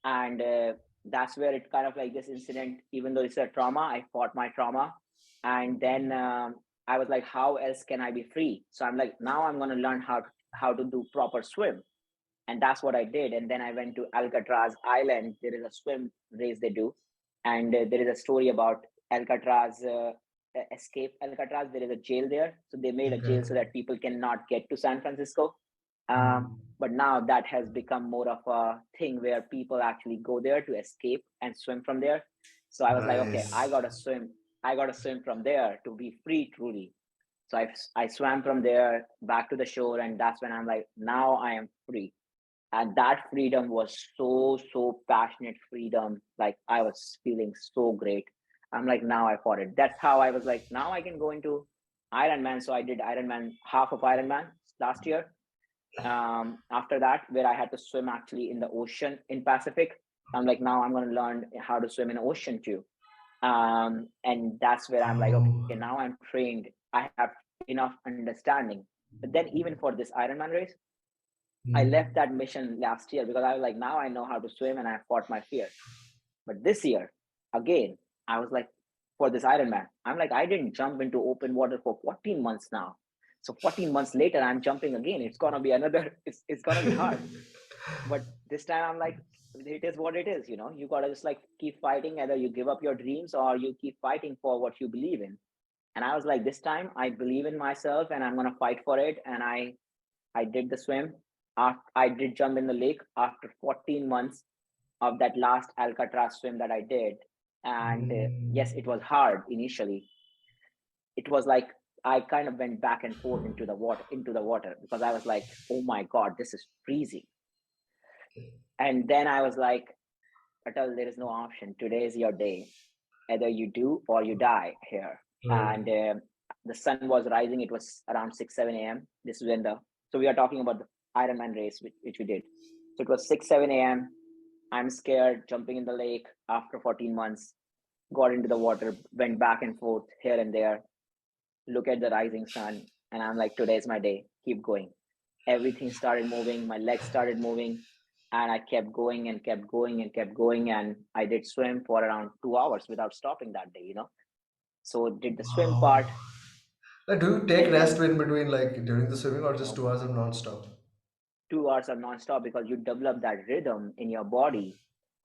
And that's where it kind of like this incident, even though it's a trauma, I fought my trauma. And then I was like, how else can I be free? So I'm like, now I'm going to learn how to do proper swim. And that's what I did. And then I went to Alcatraz Island. There is a swim race they do. And there is a story about Alcatraz, escape Alcatraz. There is a jail there. So they made a Okay. jail so that people cannot get to San Francisco. Mm. But now that has become more of a thing where people actually go there to escape and swim from there. So I was like, okay, Nice. I gotta swim from there to be free truly. So I swam from there back to the shore, and that's when I'm like, now I am free. And that freedom was so passionate freedom. Like I was feeling so great. I'm like, now I fought it. That's how I was like, now I can go into Ironman. So I did Ironman, half of Ironman last year. After that, where I had to swim actually in the ocean in Pacific. I'm like, now I'm going to learn how to swim in ocean too. And that's where I'm like, okay, now Oh. I'm trained. I have enough understanding. But then even for this Ironman race, I left Mm. that mission last year because I was like, now I know how to swim and I fought my fear. But this year, again, I was like, for this Ironman, I'm like, I didn't jump into open water for 14 months now. So 14 months later, I'm jumping again. It's gonna be another. It's gonna be hard. But this time, I'm like, it is what it is. You gotta just like keep fighting. Either you give up your dreams or you keep fighting for what you believe in. And I was like, this time, I believe in myself and I'm gonna fight for it. And I did the swim. I did jump in the lake after 14 months of that last Alcatraz swim that I did. And yes, Mm. it was hard initially. It was like I kind of went back and forth into the water because I was like, oh my God, this is freezing. And then I was like, Atal, there is no option. Today is your day. Either you do or you die here. Right. And the sun was rising. It was around 6, 7 a.m. This is when so we are talking about the Ironman race, which we did. So it was 6, 7 a.m. I'm scared, jumping in the lake after 14 months, got into the water, went back and forth here and there, look at the rising sun, and I'm like, today's my day, keep going. Everything started moving, my legs started moving, and I kept going and kept going and kept going. And I did swim for around 2 hours without stopping that day. So did the swim Wow. part, Do you take and rest then in between, like during the swimming, or just no, 2 hours of non-stop? 2 hours of nonstop because you develop that rhythm in your body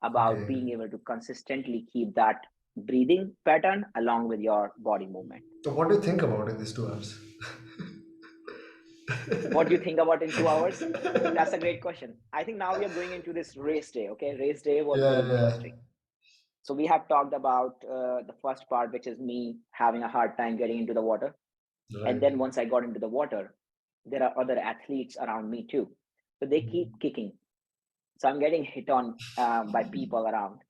about Okay. being able to consistently keep that breathing pattern along with your body movement. So what do you think about in these 2 hours? What do you think about in 2 hours? That's a great question. I think now we are going into this race day. Okay, race day was Yeah, very yeah. interesting. So we have talked about the first part, which is me having a hard time getting into the water. And Right. then once I got into the water, there are other athletes around me too. So they keep kicking. So I'm getting hit on by people around.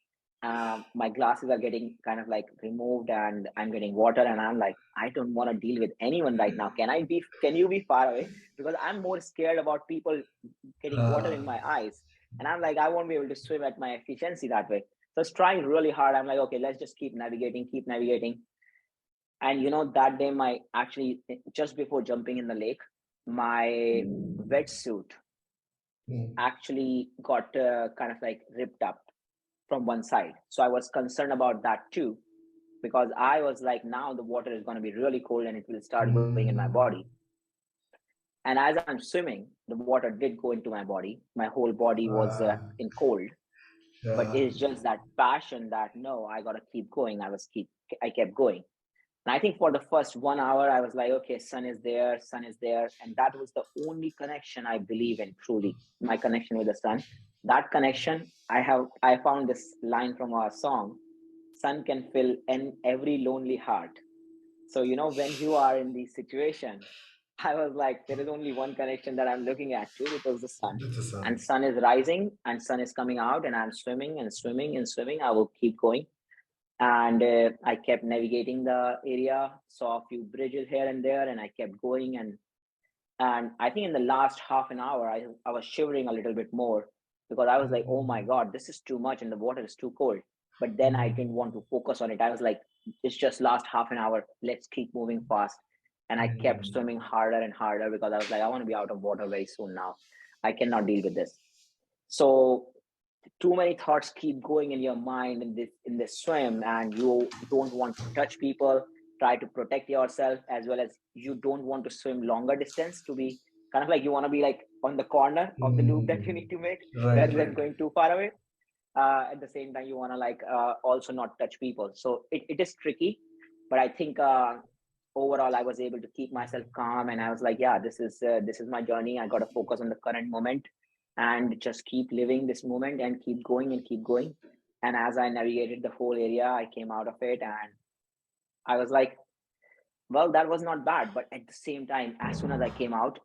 My glasses are getting kind of like removed, and I'm getting water, and I'm like, I don't want to deal with anyone right now. Can you be far away? Because I'm more scared about people getting water in Uh, my eyes, and I'm like, I won't be able to swim at my efficiency that way. So I was trying really hard. I'm like, okay, let's just keep navigating. And that day, my actually just before jumping in the lake, my wetsuit mm. actually got kind of like ripped up from one side. So I was concerned about that too, because I was like, now the water is going to be really cold and it will start going in my body. Mm. And as I'm swimming, the water did go into my body. My whole body was Uh, in cold, but yeah. it's just that passion that no, I got to keep going. I kept going. And I think for the first 1 hour, I was like, okay, sun is there. And that was the only connection I believe in truly, my connection with the sun. That connection, I found this line from our song, sun can fill in every lonely heart. So, when you are in the situation, I was like, there is only one connection that I'm looking at to. It was the sun. It's the And sun. sun is rising and sun is coming out, and I'm swimming and swimming and swimming. I will keep going. And I kept navigating the area, saw a few bridges here and there, and I kept going. And I think in the last half an hour, I was shivering a little bit more because I was like, oh my God, this is too much and the water is too cold. But then I didn't want to focus on it. I was like, it's just last half an hour. Let's keep moving fast. And I kept swimming harder and harder because I was like, I want to be out of water very soon now. I cannot deal with this. So too many thoughts keep going in your mind in this swim, and you don't want to touch people, try to protect yourself, as well as you don't want to swim longer distance, to be kind of like you want to be like on the corner of the loop that you need to make Right, rather than right. going too far away. At the same time, you want to like also not touch people, so it is tricky. But I think overall I was able to keep myself calm, and I was like, yeah, this is my journey. I got to focus on the current moment and just keep living this moment and keep going and keep going. And as I navigated the whole area, I came out of it, and I was like, well, that was not bad. But at the same time, as soon as I came out,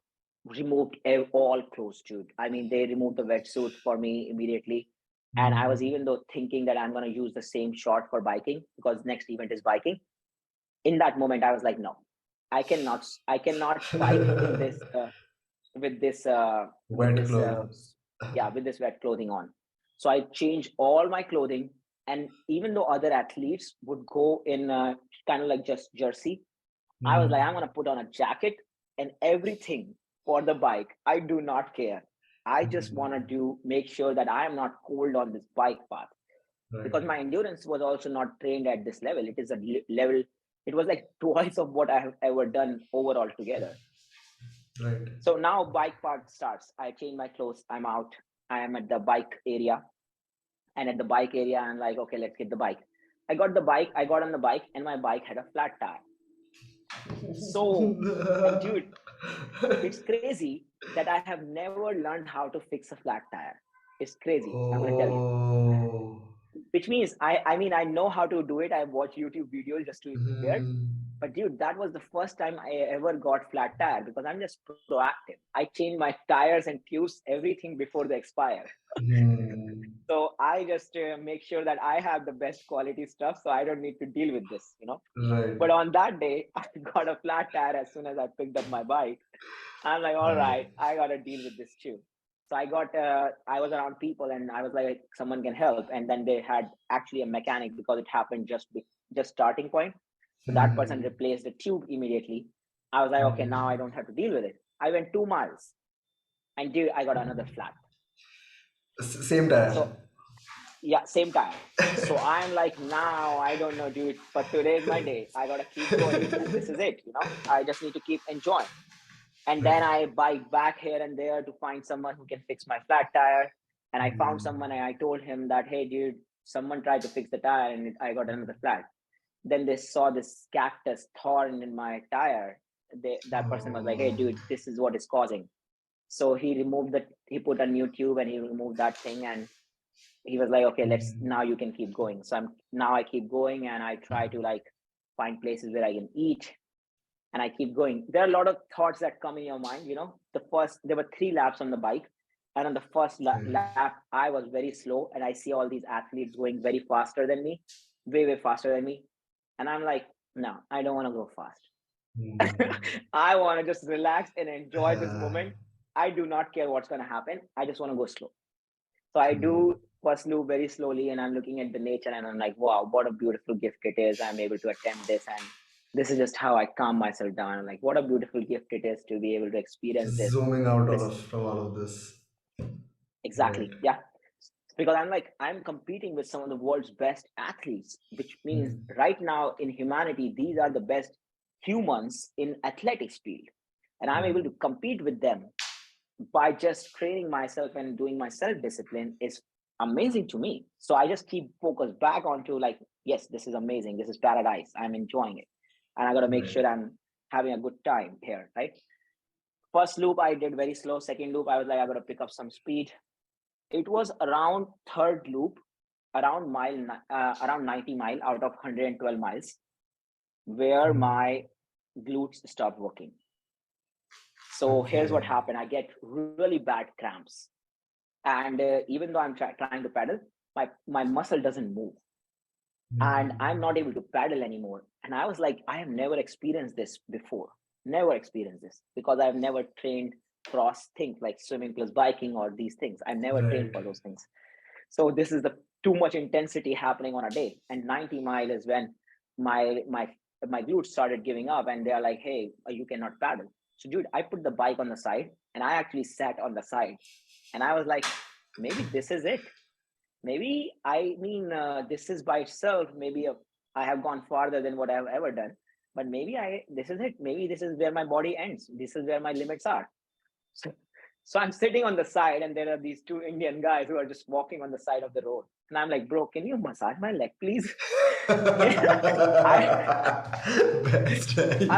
removed all clothes, dude. I mean, they removed the wetsuit for me immediately. And I was even though thinking that I'm going to use the same short for biking because next event is biking. In that moment, I was like, no, I cannot bike in this with this with Wet this clothes. yeah, with this wet clothing on. So I changed all my clothing. And even though other athletes would go in kind of like just jersey, I was like, I'm going to put on a jacket and everything for the bike. I do not care. I just want to make sure that I am not cold on this bike path, Right, because my endurance was also not trained at this level. It is a level, it was like twice of what I have ever done overall together. right. So now bike part starts. I change my clothes. I'm out. I am at the bike area. And at the bike area, I'm like, okay, let's get the bike. I got the bike. I got on the bike, and my bike had a flat tire. So, and dude, it's crazy that I have never learned how to fix a flat tire. It's crazy. I'm gonna tell you. Oh. Which means I mean I know how to do it. I watch YouTube videos just to be prepared. But dude, that was the first time I ever got flat tire because I'm just proactive. I change my tires and tubes, everything before they expire. Hmm. So I just make sure that I have the best quality stuff so I don't need to deal with this. Right. But on that day, I got a flat tire as soon as I picked up my bike. I'm like, all right, I got to deal with this too. So I was around people and I was like, someone can help. And then they had actually a mechanic because it happened just starting point. So that person replaced the tube immediately. I was like, okay, now I don't have to deal with it. I went 2 miles and dude, I got another flat. Same tire. So yeah, same tire. So I'm like, now I don't know, dude, but today is my day. I gotta keep going, and this is it. I just need to keep enjoying. And Right. then I bike back here and there to find someone who can fix my flat tire. And I found someone, and I told him that, hey, dude, someone tried to fix the tire, and I got another flat. Then they saw this cactus thorn in my tire. That person was like, hey, Oh. dude, this is what is causing. So he put a new tube and he removed that thing, and he was like, okay, let's now you can keep going. So I keep going, and I try to like find places where I can eat, and I keep going. There are a lot of thoughts that come in your mind. There were 3 laps on the bike, and on the first Okay. lap I was very slow, and I see all these athletes going very faster than me, way faster than me, and I'm like, no, I don't want to go fast. Hmm. I want to just relax and enjoy this moment. I do not care what's going to happen. I just want to go slow. So I do first loop very slowly, and I'm looking at the nature, and I'm like, wow, what a beautiful gift it is. I'm able to attempt this, and this is just how I calm myself down. I'm like, what a beautiful gift it is to be able to experience this. Zooming out all This of from all of this. Right. exactly, yeah. Because I'm competing with some of the world's best athletes, which means right now in humanity, these are the best humans in athletics field, and I'm able to compete with them by just training myself and doing my self discipline is amazing to me. So I just keep focused back onto like, yes, this is amazing. This is paradise. I'm enjoying it. And I got to make Right. sure I'm having a good time here, right? First loop, I did very slow. Second loop, I was like, I got to pick up some speed. It was around third loop, around 90 mile out of 112 miles, where my glutes stopped working. So here's what Okay. happened. I get really bad cramps. And even though I'm trying to paddle, my muscle doesn't move, and I'm not able to paddle anymore. And I was like, I have never experienced this before, never experienced this, because I've never trained cross things like swimming plus biking or these things. I've never trained Right. for those things. So this is the too much intensity happening on a day. And 90 mile is when my my my glutes started giving up, and they're like, hey, you cannot paddle. So dude, I put the bike on the side, and I actually sat on the side, and I was like, maybe this is it. Maybe I mean, this is by itself. Maybe I have gone farther than what I've ever done. But maybe this is it. Maybe this is where my body ends. This is where my limits are. So, so I'm sitting on the side, and there are these two Indian guys who are just walking on the side of the road. And I'm like, bro, can you massage my leg, please? I, Best. I,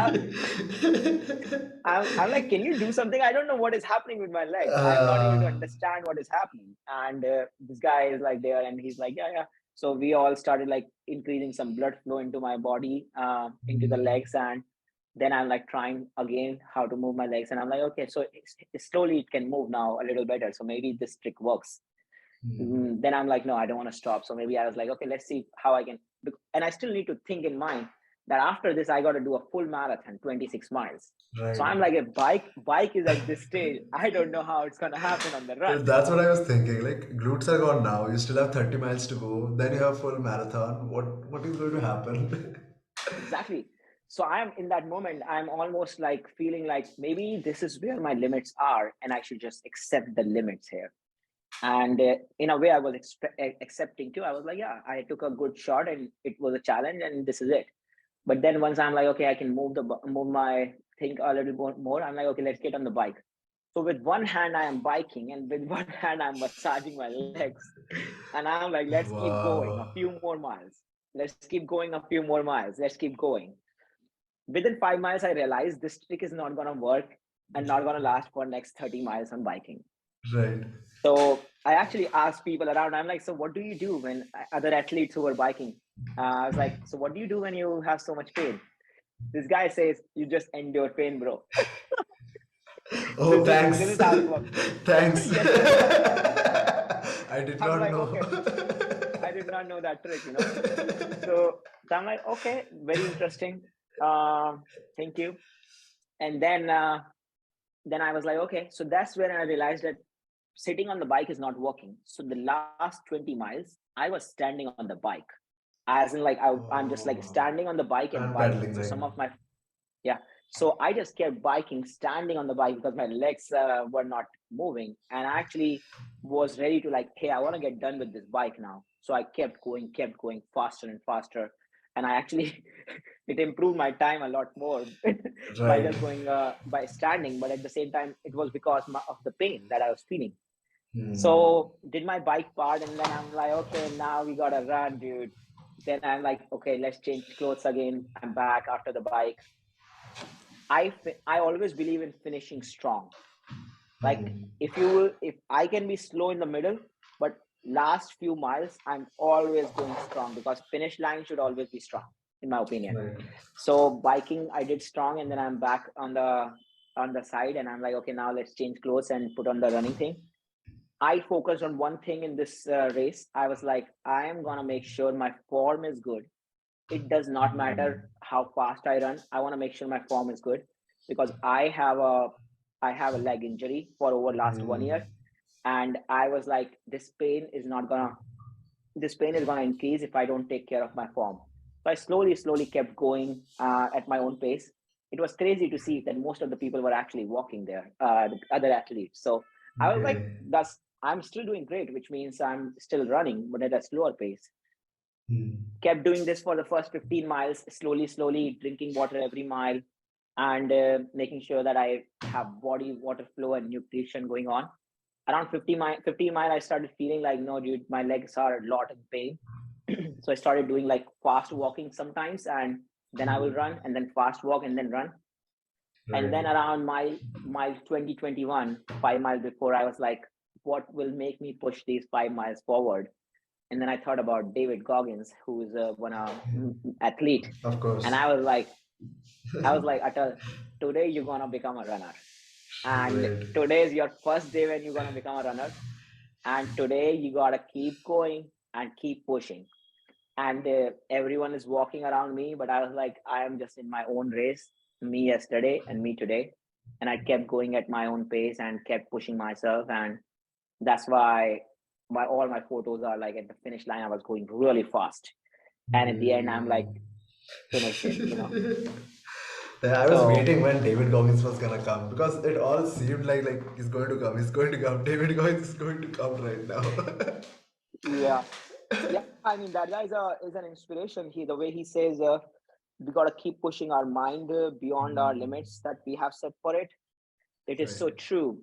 I'm like, can you do something? I don't know what is happening with my leg. I'm not able to uh, understand what is happening. And this guy is like there, and he's like, yeah, yeah. So we all started like increasing some blood flow into my body, into the legs, and then I'm like trying again how to move my legs, and I'm like, okay, so slowly it can move now a little better. So maybe this trick works. Then I'm like, no, I don't want to stop. So maybe I was like, okay, let's see how I can. And I still need to think in mind that after this, I got to do a full marathon, 26 miles. So right. I'm like, if bike is at this stage, I don't know how it's gonna happen on the run. That's what I was thinking. Like glutes are gone now. You still have 30 miles to go. Then you have full marathon. What is going to happen? Exactly. So I'm in that moment, I'm almost like feeling like maybe this is where my limits are, and I should just accept the limits here. And in a way, I was accepting too. I was like, yeah, I took a good shot, and it was a challenge, and this is it. But then once I'm like, okay, I can move my thing a little more. I'm like, okay, let's get on the bike. So with one hand I am biking, and with one hand I'm massaging my legs, and I'm like, let's keep going a Wow. few more miles. Let's keep going a few more miles. Let's keep going. Within 5 miles, I realized this trick is not gonna work and not gonna last for next 30 miles on biking. Right. So I actually asked people around. I'm like, so what do you do when other athletes who were biking? I was like, so what do you do when you have so much pain? This guy says, you just endure pain, bro. Oh, This thanks. is how it works. Thanks. Yes. I did I'm not like, know. okay, I did not know that trick. So I'm like, okay, very interesting. Thank you. And then I was like, okay. So that's when I realized that sitting on the bike is not working. So the last 20 miles, I was standing on the bike, as in like I'm just like Oh, standing on the bike and and biking. paddling, So right? some of my yeah. So I just kept biking, standing on the bike because my legs were not moving. And I actually was ready to like, hey, I want to get done with this bike now. So I kept going faster and faster. And I actually, it improved my time a lot more by Right. just going, by standing. But at the same time, it was because of the pain that I was feeling. Hmm. So did my bike part, and then I'm like, okay, now we gotta run, dude. Then I'm like, okay, let's change clothes again. I'm back after the bike. I always believe in finishing strong. Like if I can be slow in the middle, but last few miles I'm always going strong, because finish line should always be strong, in my opinion. Right. So biking I did strong, and then I'm back on the side, and I'm like, okay, now let's change clothes and put on the running thing. I focused on one thing in this race. I was like, I am gonna make sure my form is good. It does not matter how fast I run. I want to make sure my form is good, because I have a leg injury for over last 1 year, and I was like, this pain is gonna increase if I don't take care of my form. So I slowly kept going at my own pace. It was crazy to see that most of the people were actually walking there, the other athletes. So I was like, Okay. that's I'm still doing great, which means I'm still running, but at a slower pace. Kept doing this for the first 15 miles, slowly drinking water every mile, and making sure that I have body water flow and nutrition going on. Around 50 mile, I started feeling like, no, dude, my legs are a lot in pain. So I started doing like fast walking sometimes, and then I will run, and then fast walk, and then run. And Right. then around mile 2021, 5 miles before, I was like, what will make me push these 5 miles forward? And then I thought about David Goggins, who is one athlete, Of and course. I was like, Atal, today you're gonna become a runner. And Great. today is your first day when you're going to become a runner. And today you got to keep going and keep pushing. And everyone is walking around me, but I was like, I am just in my own race, me yesterday and me today. And I kept going at my own pace and kept pushing myself. And that's why all my photos are like at the finish line, I was going really fast. And at the end, I'm like, Hmm. finished it. Yeah, I was So waiting when David Goggins was gonna come because it all seemed like he's going to come, he's going to come. David Goggins is going to come right now. yeah, yeah. I mean, that guy is an inspiration. The way he says, we got to keep pushing our mind beyond our Hmm. limits that we have set for it. It is Right. so true.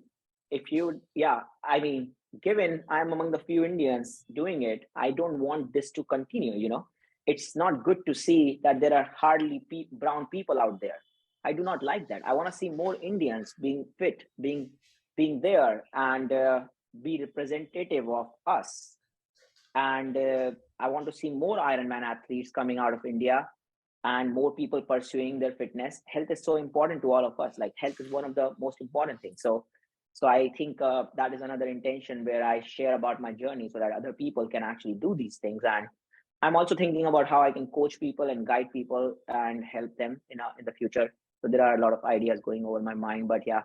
If you, yeah, I mean, given I'm among the few Indians doing it, I don't want this to continue. It's not good to see that there are hardly brown people out there. I do not like that. I want to see more Indians being fit, being there, and be representative of us. And I want to see more Ironman athletes coming out of India and more people pursuing their fitness. Health is so important to all of us. Like, health is one of the most important things. So I think that is another intention where I share about my journey so that other people can actually do these things. And I'm also thinking about how I can coach people and guide people and help them in the future. So there are a lot of ideas going over my mind. But yeah,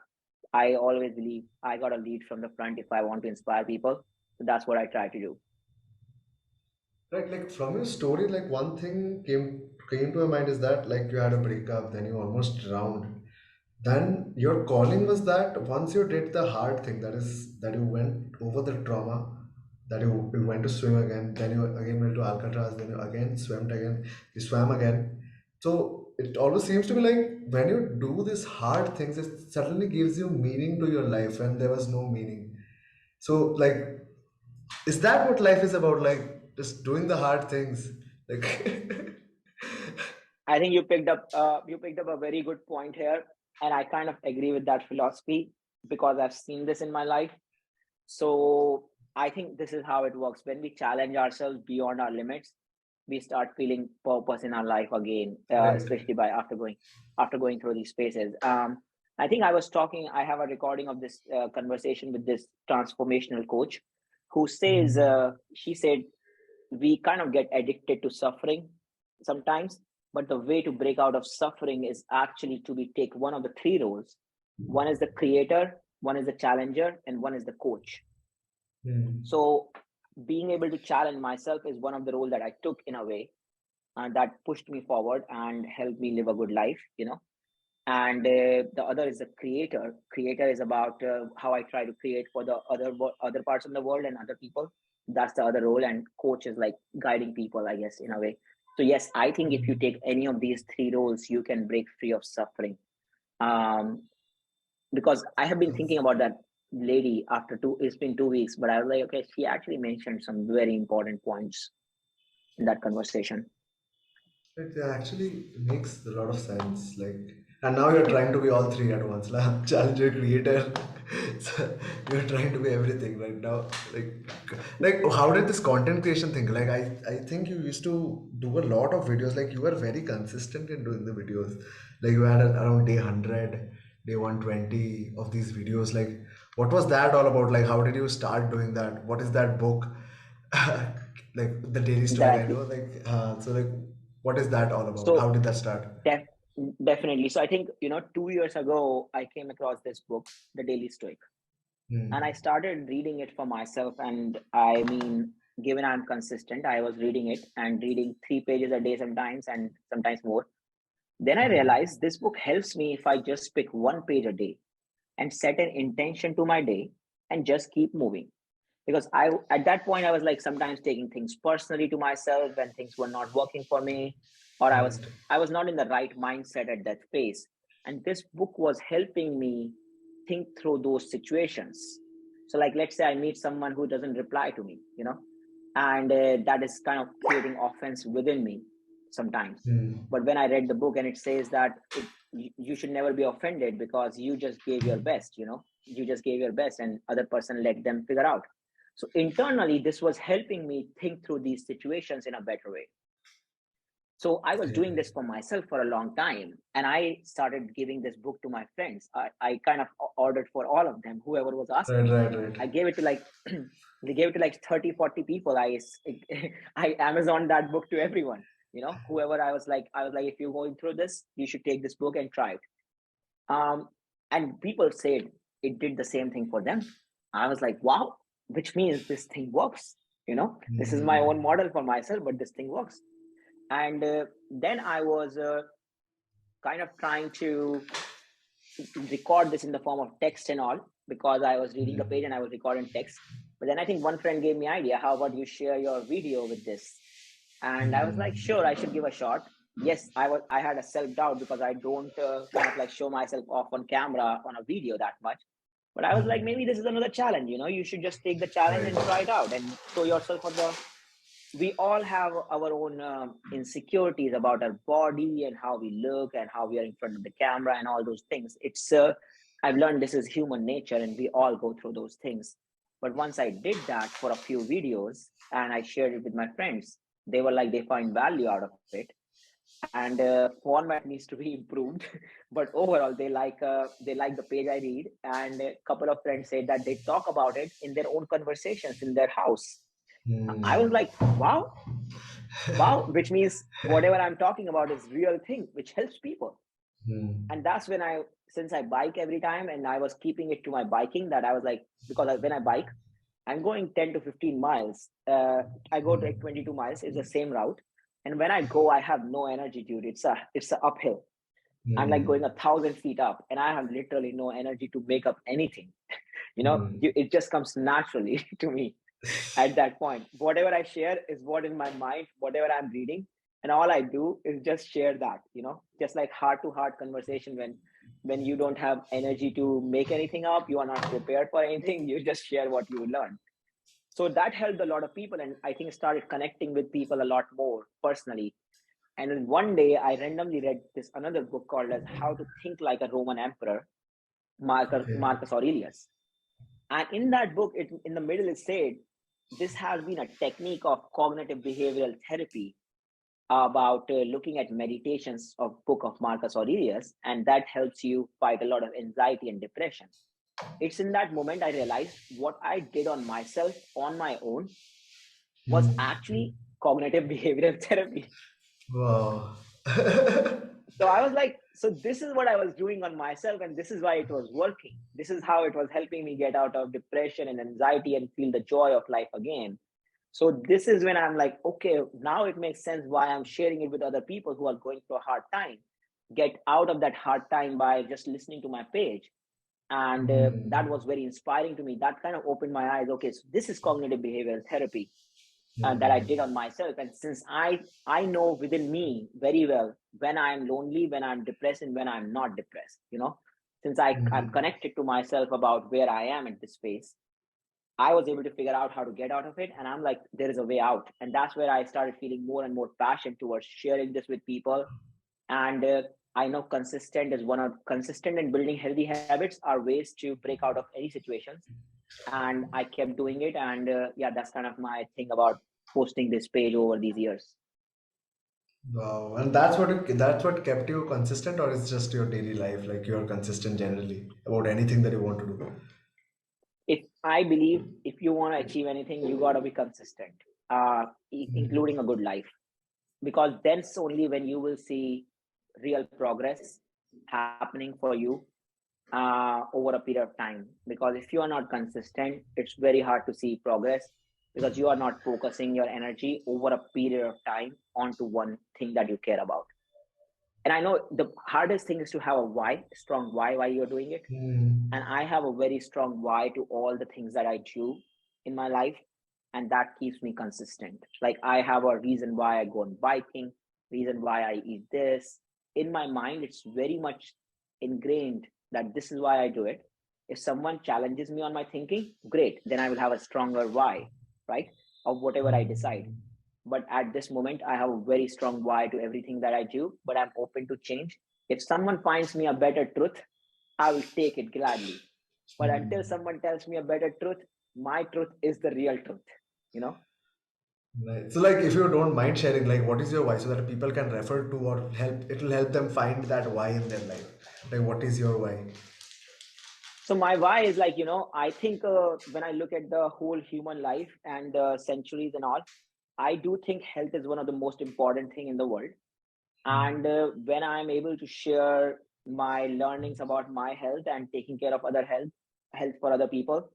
I always believe I got to lead from the front if I want to inspire people. So that's what I try to do. Right, like from your story, like one thing came to my mind is that like you had a breakup, then you almost drowned. Then your calling was that once you did the hard thing, that is that you went over the trauma, that you went to swim again, then you again went to Alcatraz, then you again swam again, you swam again. So it always seems to be like when you do these hard things, it suddenly gives you meaning to your life, and there was no meaning. So like, is that what life is about? Like just doing the hard things. Like I think you picked up a very good point here, and I kind of agree with that philosophy because I've seen this in my life. So I think this is how it works. When we challenge ourselves beyond our limits, we start feeling purpose in our life again, right. especially by after going through these spaces. I think I was talking. I have a recording of this conversation with this transformational coach, who says she said we kind of get addicted to suffering sometimes, but the way to break out of suffering is actually to be take one of the three roles. One is the creator, one is the challenger, and one is the coach. Hmm. So being able to challenge myself is one of the role that I took in a way, and that pushed me forward and helped me live a good life. And the other is the creator is about how I try to create for the other parts of the world and other people. That's the other role. And coach is like guiding people, I guess, in a way. So yes, I think if you take any of these three roles, you can break free of suffering. um because I have been thinking about that lady after it's been 2 weeks, but I was like, okay, she actually mentioned some very important points in that conversation. It actually makes a lot of sense. Like, and now you're trying to be all three at once, like challenger, creator. So you're trying to be everything right now. Like, how did this content creation thing? Like, I think you used to do a lot of videos. Like, you were very consistent in doing the videos. Like, you had around day 100, day 120 of these videos. Like, what was that all about? Like, how did you start doing that? What is that book? Like the daily stoic, I That know. So like, what is that all about? How so did that start? def, definitely. So I think 2 years ago I came across this book, The Daily Stoic, and I Hmm. started reading it for myself. And I mean, given I'm consistent, I was reading it and reading 3 pages a day sometimes, and sometimes more. Then I realized this book helps me if I just pick 1 page a day and set an intention to my day and just keep moving. Because I at that point I was like sometimes taking things personally to myself when things were not working for me, or I was Right. I was not in the right mindset at that phase. And this book was helping me think through those situations. So like, let's say I meet someone who doesn't reply to me, and that is kind of creating offense within me sometimes. Hmm. But when I read the book and it says that you should never be offended because you just gave your best. You just gave your best and other person let them figure out. So internally this was helping me think through these situations in a better way. So I was doing Okay. this for myself for a long time, and I started giving this book to my friends. I kind of ordered for all of them, whoever was Right, asking. right, right. I gave it to like we gave it to like 30, 40 people. I Amazon that book to everyone. Whoever I was like, if you're going through this, you should take this book and try it. Um, and people said it did the same thing for them. I was like, wow, which means this thing works. This is my Hmm. own model for myself, but this thing works. And then I was kind of trying to record this in the form of text and all, because I was reading the page and I was recording text. But then I think one friend gave me idea, how about you share your video with this? And I was like, sure, I should give a shot. Yes, I had a self-doubt because I don't kind of like show myself off on camera on a video that much. But I was like, maybe this is another challenge. You should just take the challenge Right. and try it out and show yourself on the we all have our own insecurities about our body and how we look and how we are in front of the camera and all those things. I've learned this is human nature and we all go through those things. But once I did that for a few videos and I shared it with my friends, they were like, they find value out of it. And format needs to be improved. But overall, they like the page I read, and a couple of friends said that they talk about it in their own conversations in their house. I was Hmm. like, wow, which means whatever I'm talking about is real thing, which helps people. Hmm. And that's when since I bike every time, and I was keeping it to my biking, that I was like, because when I bike, I'm going 10 to 15 miles. I go like 22 miles. It's the same route. And when I go, I have no energy, dude. It's a uphill. I'm like Hmm. going 1,000 feet up, and I have literally no energy to make up anything. Hmm. It just comes naturally to me at that point. Whatever I share is what in my mind, whatever I'm reading, and all I do is just share that, just like heart to heart conversation. When you don't have energy to make anything up, you are not prepared for anything, you just share what you learn. So that helped a lot of people, and I think started connecting with people a lot more personally. And then one day I randomly read this another book called as How to Think Like a Roman Emperor, Marcus, Okay. Marcus Aurelius. And in that book, in the middle, it said this has been a technique of cognitive behavioral therapy about looking at meditations of book of Marcus Aurelius, and that helps you fight a lot of anxiety and depression. It's in that moment I realized what I did on myself on my own was actually cognitive behavioral therapy. Wow. So I was like, so this is what I was doing on myself, and this is why it was working. This is how it was helping me get out of depression and anxiety and feel the joy of life again. So this is when I'm like, okay, now it makes sense why I'm sharing it with other people who are going through a hard time. Get out of that hard time by just listening to my page. And that was very inspiring to me. That kind of opened my eyes. Okay, so this is cognitive behavioral therapy that I did on myself. And since I know within me very well when I'm lonely, when I'm depressed, and when I'm not depressed, since I'm connected to myself about where I am at this space, I was able to figure out how to get out of it. And I'm like, there is a way out. And that's where I started feeling more and more passion towards sharing this with people. And I know consistent and building healthy habits are ways to break out of any situations. And I kept doing it. And yeah, that's kind of my thing about posting this page over these years. Wow. And that's what kept you consistent, or it's just your daily life, like you're consistent generally about anything that you want to do? If I believe if you want to achieve anything, you got to be consistent, including a good life, because then's only when you will see real progress happening for you over a period of time. Because if you are not consistent, it's very hard to see progress, because you are not focusing your energy over a period of time onto one thing that you care about. And I know the hardest thing is to have a why, strong why you're doing it. And I have a very strong why to all the things that I do in my life, and that keeps me consistent. Like I have a reason why I go on biking, reason why I eat this. In my mind, it's very much ingrained that this is why I do it. If someone challenges me on my thinking, great, then I will have a stronger why, right? Of whatever I decide. But at this moment, I have a very strong why to everything that I do, but I'm open to change. If someone finds me a better truth, I will take it gladly. But until someone tells me a better truth, my truth is the real truth, you know? Right. So, like, if you don't mind sharing, like, what is your why, so that people can refer to or help, it will help them find that why in their life. Like, what is your why? So my why is like, I think when I look at the whole human life and centuries and all, I do think health is one of the most important thing in the world. And when I'm able to share my learnings about my health and taking care of other health for other people,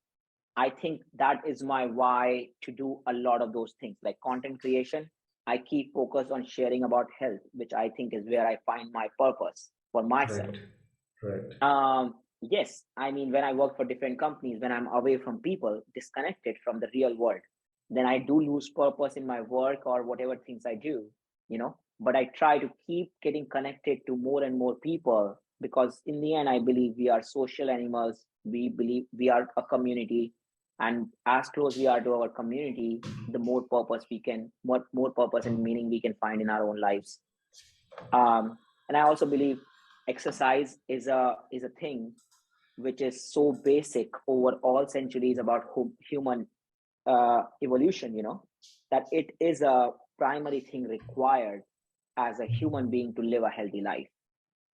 I think that is my why to do a lot of those things like content creation. I keep focused on sharing about health, which I think is where I find my purpose for myself. Right. Right. Yes, I mean, when I work for different companies, when I'm away from people, disconnected from the real world, then I do lose purpose in my work or whatever things I do, But I try to keep getting connected to more and more people because, in the end, I believe we are social animals. We believe we are a community. And as close we are to our community, the more purpose and meaning we can find in our own lives. And I also believe exercise is a thing which is so basic over all centuries about human evolution, that it is a primary thing required as a human being to live a healthy life.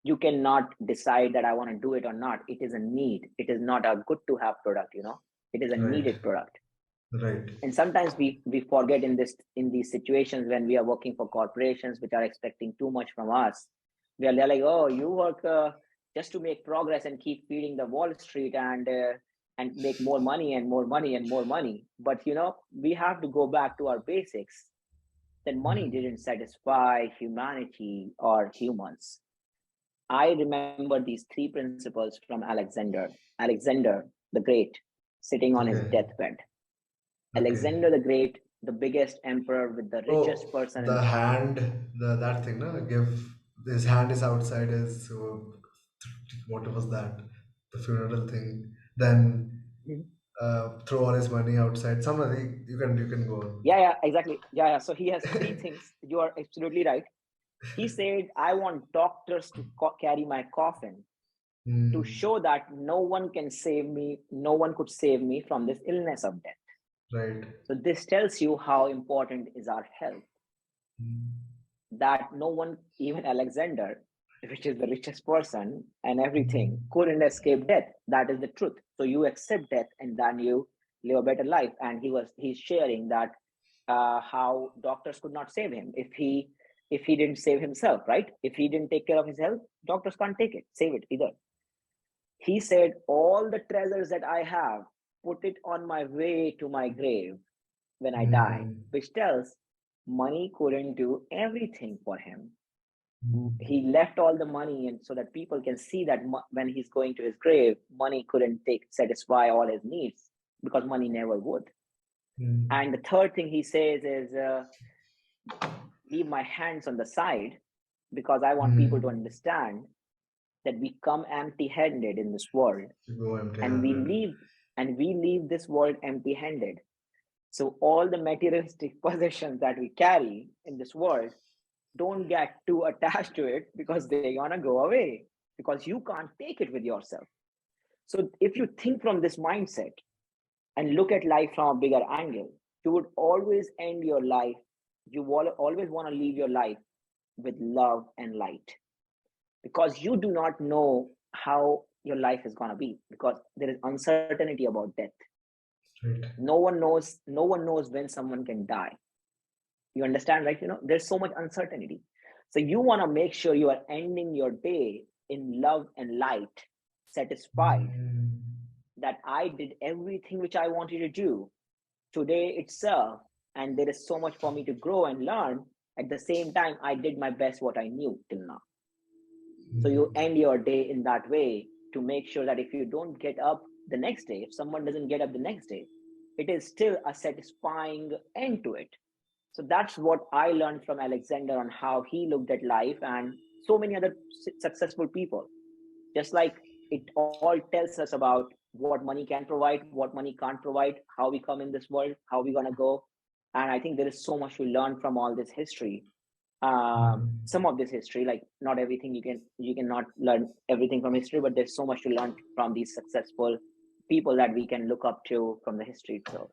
You cannot decide that I want to do it or not. It is a need. It is not a good to have product, it is a Right. needed product. Right. And sometimes we forget in these situations when we are working for corporations which are expecting too much from us. They're like, oh, you work just to make progress and keep feeding the Wall Street and make more money and more money and more money. But we have to go back to our basics. That money didn't satisfy humanity or humans. I remember these three principles from Alexander the Great, sitting on his Okay. deathbed. Okay. Alexander the Great, the biggest emperor with the richest Oh, person in the the hand, the that thing, no? Give his hand is outside his. What was that? The funeral thing. Then throw all his money outside. Somebody, you can go on. yeah, yeah, exactly. Yeah, yeah. So he has three things. You are absolutely right. He said, I want doctors to carry my coffin to Hmm. show that no one can save me, no one could save me from this illness of death. Right. So this tells you how important is our health, Hmm. that no one, even Alexander, which is the richest person and everything, Hmm. couldn't escape death. That is the truth. So you accept death and then you live a better life. And he's sharing that how doctors could not save him if he didn't save himself, right? If he didn't take care of his health, doctors can't save it either. He said, all the treasures that I have, put it on my way to my grave when I die, Hmm. which tells money couldn't do everything for him. Hmm. He left all the money and so that people can see that when he's going to his grave, money couldn't satisfy all his needs because money never would. Hmm. And the third thing he says is leave my hands on the side because I want people to Hmm. understand that we come empty handed in this world, You go and we empty-handed. leave and we leave this world empty handed. So all the materialistic possessions that we carry in this world, don't get too attached to it because they're gonna go away because you can't take it with yourself. So if you think from this mindset and look at life from a bigger angle, you would always end your life. You always want to live your life with love and light because you do not know how your life is going to be because there is uncertainty about death. Right. No one knows when someone can die. You understand, right? There's so much uncertainty. So you want to make sure you are ending your day in love and light, satisfied Hmm. that I did everything which I wanted to do today itself, and there is so much for me to grow and learn. At the same time, I did my best what I knew till now. So you end your day in that way to make sure that if you don't get up the next day, if someone doesn't get up the next day, it is still a satisfying end to it. So that's what I learned from Alexander on how he looked at life and so many other successful people. Just like it all tells us about what money can provide, what money can't provide, how we come in this world, how we're gonna go. And I think there is so much to learn from all this history. Some of this history, like not everything you cannot learn everything from history, but there's so much to learn from these successful people that we can look up to from the history itself.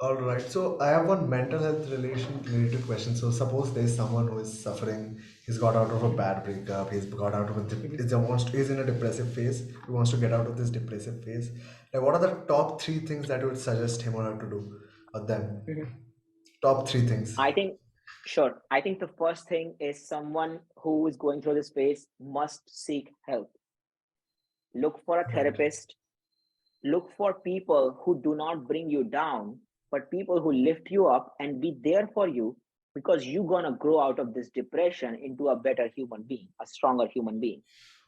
All right. So I have one mental health relation related question. So suppose there's someone who is suffering. He's got out of a Mhm, bad breakup. He's got out of a mhm, he's in a depressive phase. He wants to get out of this depressive phase. Like, what are the top three things that you would suggest him or her to do, or them? mhm. Top three things. I think, sure. I think the first thing is someone who is going through this phase must seek help. Look for a Right. therapist. Look for people who do not bring you down, but people who lift you up and be there for you, because you're going to grow out of this depression into a better human being, a stronger human being.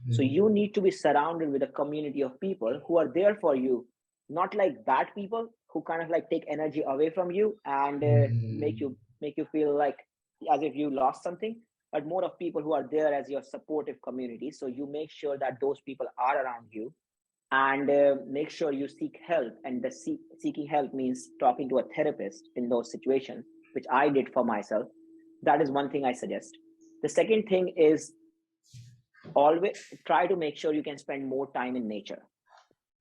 So Mm-hmm. you need to be surrounded with a community of people who are there for you, not like bad people who kind of like take energy away from you and make you feel like as if you lost something, but more of people who are there as your supportive community. So you make sure that those people are around you, and make sure you seek help. And seeking help means talking to a therapist in those situations, which I did for myself. That is one thing I suggest. The second thing is always try to make sure you can spend more time in nature.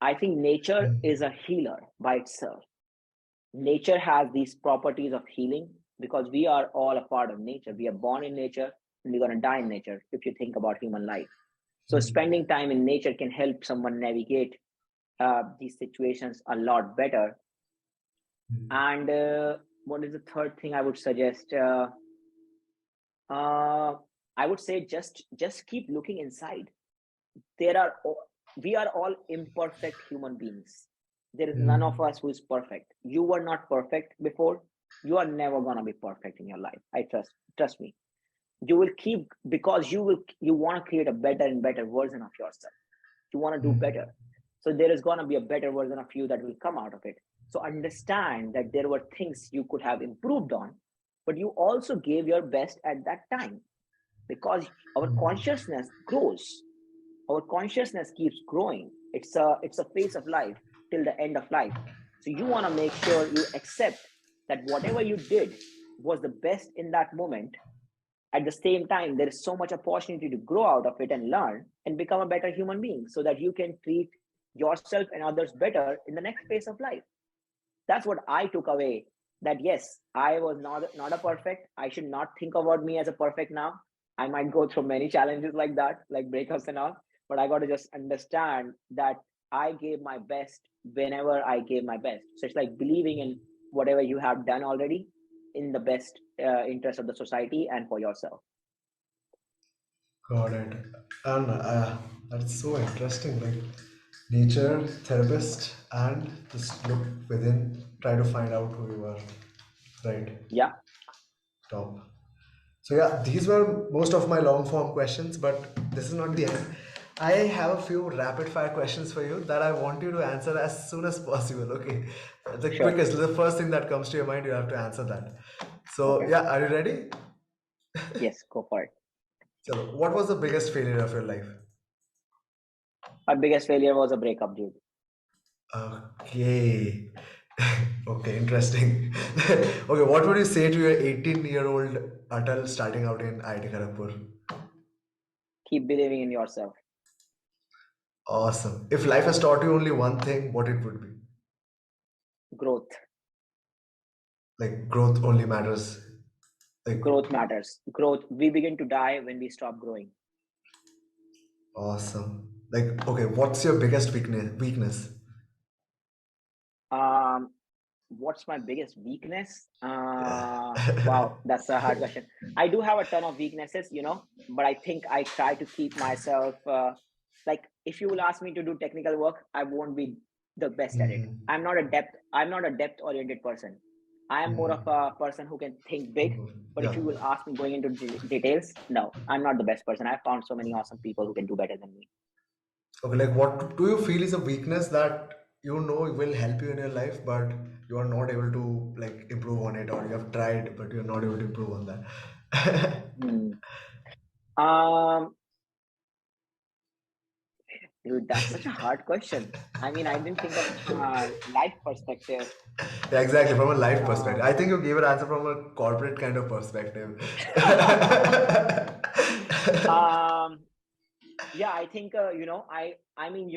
I think nature is a healer by itself. Nature has these properties of healing because we are all a part of nature. We are born in nature and we're going to die in nature if you think about human life. So spending time in nature can help someone navigate these situations a lot better. And what is the third thing I would suggest? Uh, I would say just keep looking inside. There are We are all imperfect human beings. There is none of us who is perfect. You were not perfect before. You are never gonna be perfect in your life. I trust me. You will keep, because you want to create a better and better version of yourself. You want to do better. So there is gonna be a better version of you that will come out of it. So understand that there were things you could have improved on, but you also gave your best at that time, because our consciousness grows, our consciousness keeps growing. It's a phase of life till the end of life. So you want to make sure you accept that whatever you did was the best in that moment. At the same time, there is so much opportunity to grow out of it and learn and become a better human being, so that you can treat yourself and others better in the next phase of life. That's what I took away. That yes, I was not a perfect. I should not think about me as a perfect now. I might go through many challenges like that, like breakups and all, but I got to just understand that I gave my best whenever I gave my best. So it's like believing in whatever you have done already in the best interest of the society and for yourself. Got it. And that's so interesting. Like, nature, therapist, and just look within, try to find out who you are. Right. Yeah, Top. So yeah, these were most of my long form questions, but this is not the end. I have a few rapid fire questions for you that I want you to answer as soon as possible. Okay, the sure. quickest, the first thing that comes to your mind, you have to answer that. So Okay. yeah, are you ready? Yes, go for it. So, what was the biggest failure of your life? My biggest failure was a breakup, dude. Okay. Okay, interesting. Okay, what would you say to your 18-year-old Atal starting out in IIT Kharagpur? Keep believing in yourself. Awesome. If life has taught you only one thing, what it would be? Growth. Like, growth only matters. Like, Growth matters. Growth. We begin to die when we stop growing. awesome. Like, okay, what's your biggest weakness? Um, what's my biggest weakness? Yeah. Wow, that's a hard question. I do have a ton of weaknesses, but I think I try to keep myself like, if you will ask me to do technical work, I won't be the best at it. Mhm. I'm not a depth oriented person. I am more of Mhm. a person who can think big, but if Yeah. you will ask me going into details, no, I'm not the best person. I found so many awesome people who can do better than me. Okay, like, what do you feel is a weakness that you know will help you in your life, but you are not able to like improve on it, or you have tried, but you're not able to improve on that? Hmm. Um, Dude, that's such a hard question. I mean, I didn't think of it from a life perspective. Yeah, exactly. From a life perspective, Um, I think you gave an answer from a corporate kind of perspective. um, yeah, I think I mean,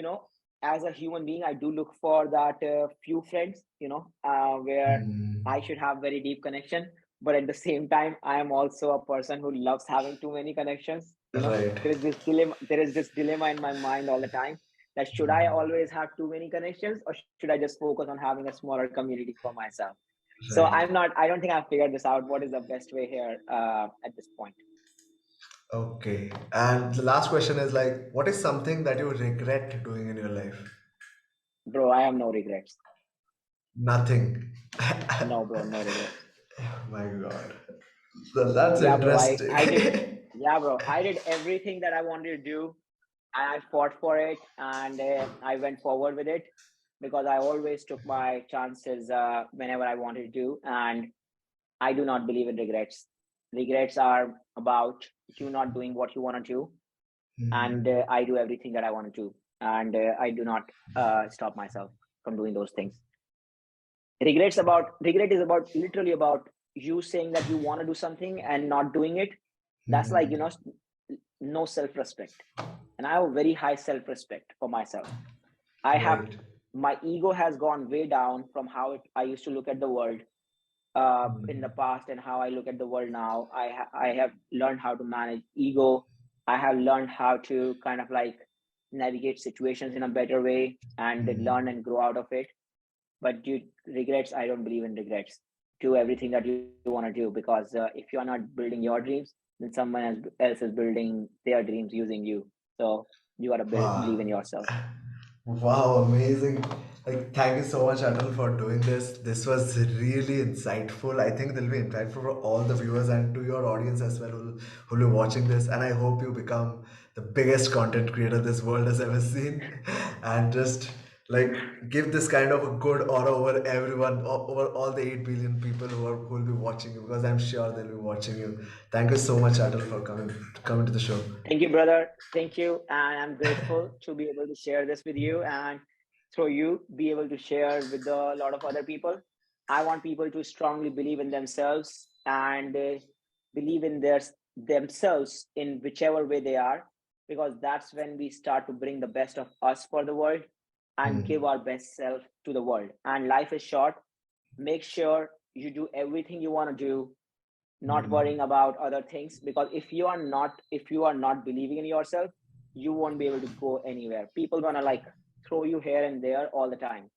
as a human being, I do look for that few friends, where I Mm, should have very deep connection. But at the same time, I am also a person who loves having too many connections. right. There is this dilemma. There is this dilemma in my mind all the time, that should I always have too many connections, or should I just focus on having a smaller community for myself? So I'm Right. not. I don't think I've figured this out. What is the best way here at this point, Okay. And the last question is like, what is something that you regret doing in your life? bro? I have no regrets. Nothing. No, bro, no regrets. My God. So that's Yeah, bro. I did. interesting. Yeah, bro. I did everything that I wanted to do. I fought for it, and I went forward with it, because I always took my chances whenever I wanted to, and I do not believe in regrets. Regrets are about you not doing what you want to do, and Mhm. I do everything that I want to do, and I do not stop myself from doing those things. Regret is about literally about you saying that you want to do something and not doing it. That's like, Mhm. no self-respect. And I have a very high self-respect for myself. I have Right. My ego has gone way down from how I used to look at the world in the Mhm. past, and how I look at the world now. I have learned how to manage ego. I have learned how to kind of like navigate situations in a better way, and learn Mhm. and grow out of it. But regrets, I don't believe in regrets. Do everything that you want to do, because if you are not building your dreams, then someone else is building their dreams using you. So you got to believe in Wow. yourself. Wow, amazing. Like, thank you so much, Atul, for doing this. This was really insightful. I think it'll be insightful for all the viewers and to your audience as well who'll be watching this. And I hope you become the biggest content creator this world has ever seen. And just like give this kind of a good aura over everyone, over all the 8 billion people who will be watching you, because I'm sure they'll be watching you. Thank you so much, Atul, for coming to the show. Thank you, brother. Thank you. And I'm grateful to be able to share this with you, and through you, be able to share with a lot of other people. I want people to strongly believe in themselves, and believe in themselves in whichever way they are, because that's when we start to bring the best of us for the world, and give Hmm. our best self to the world. And life is short. Make sure you do everything you want to do, not Hmm. worrying about other things, because if you are not believing in yourself, you won't be able to go anywhere. People gonna like throw you here and there all the time.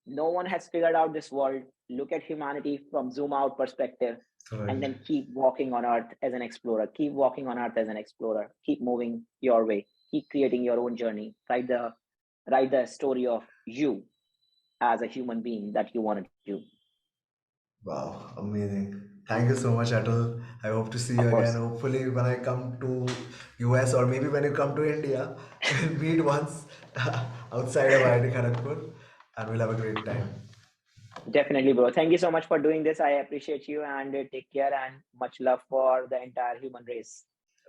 No one has figured out this world. Look at humanity from zoom out perspective, and Right. then keep walking on earth as an explorer. Keep walking on earth as an explorer. Keep moving your way. Keep creating your own journey. Write the story of you as a human being that you want to do. Wow, amazing. Thank you so much, Atul. I hope to see Of you again. course. Hopefully, when I come to US or maybe when you come to India, we'll meet once outside of IIT Kharagpur and we'll have a great time. Definitely, bro. Thank you so much for doing this. I appreciate you, and take care, and much love for the entire human race.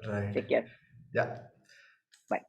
Right. Take care. Yeah. Bye.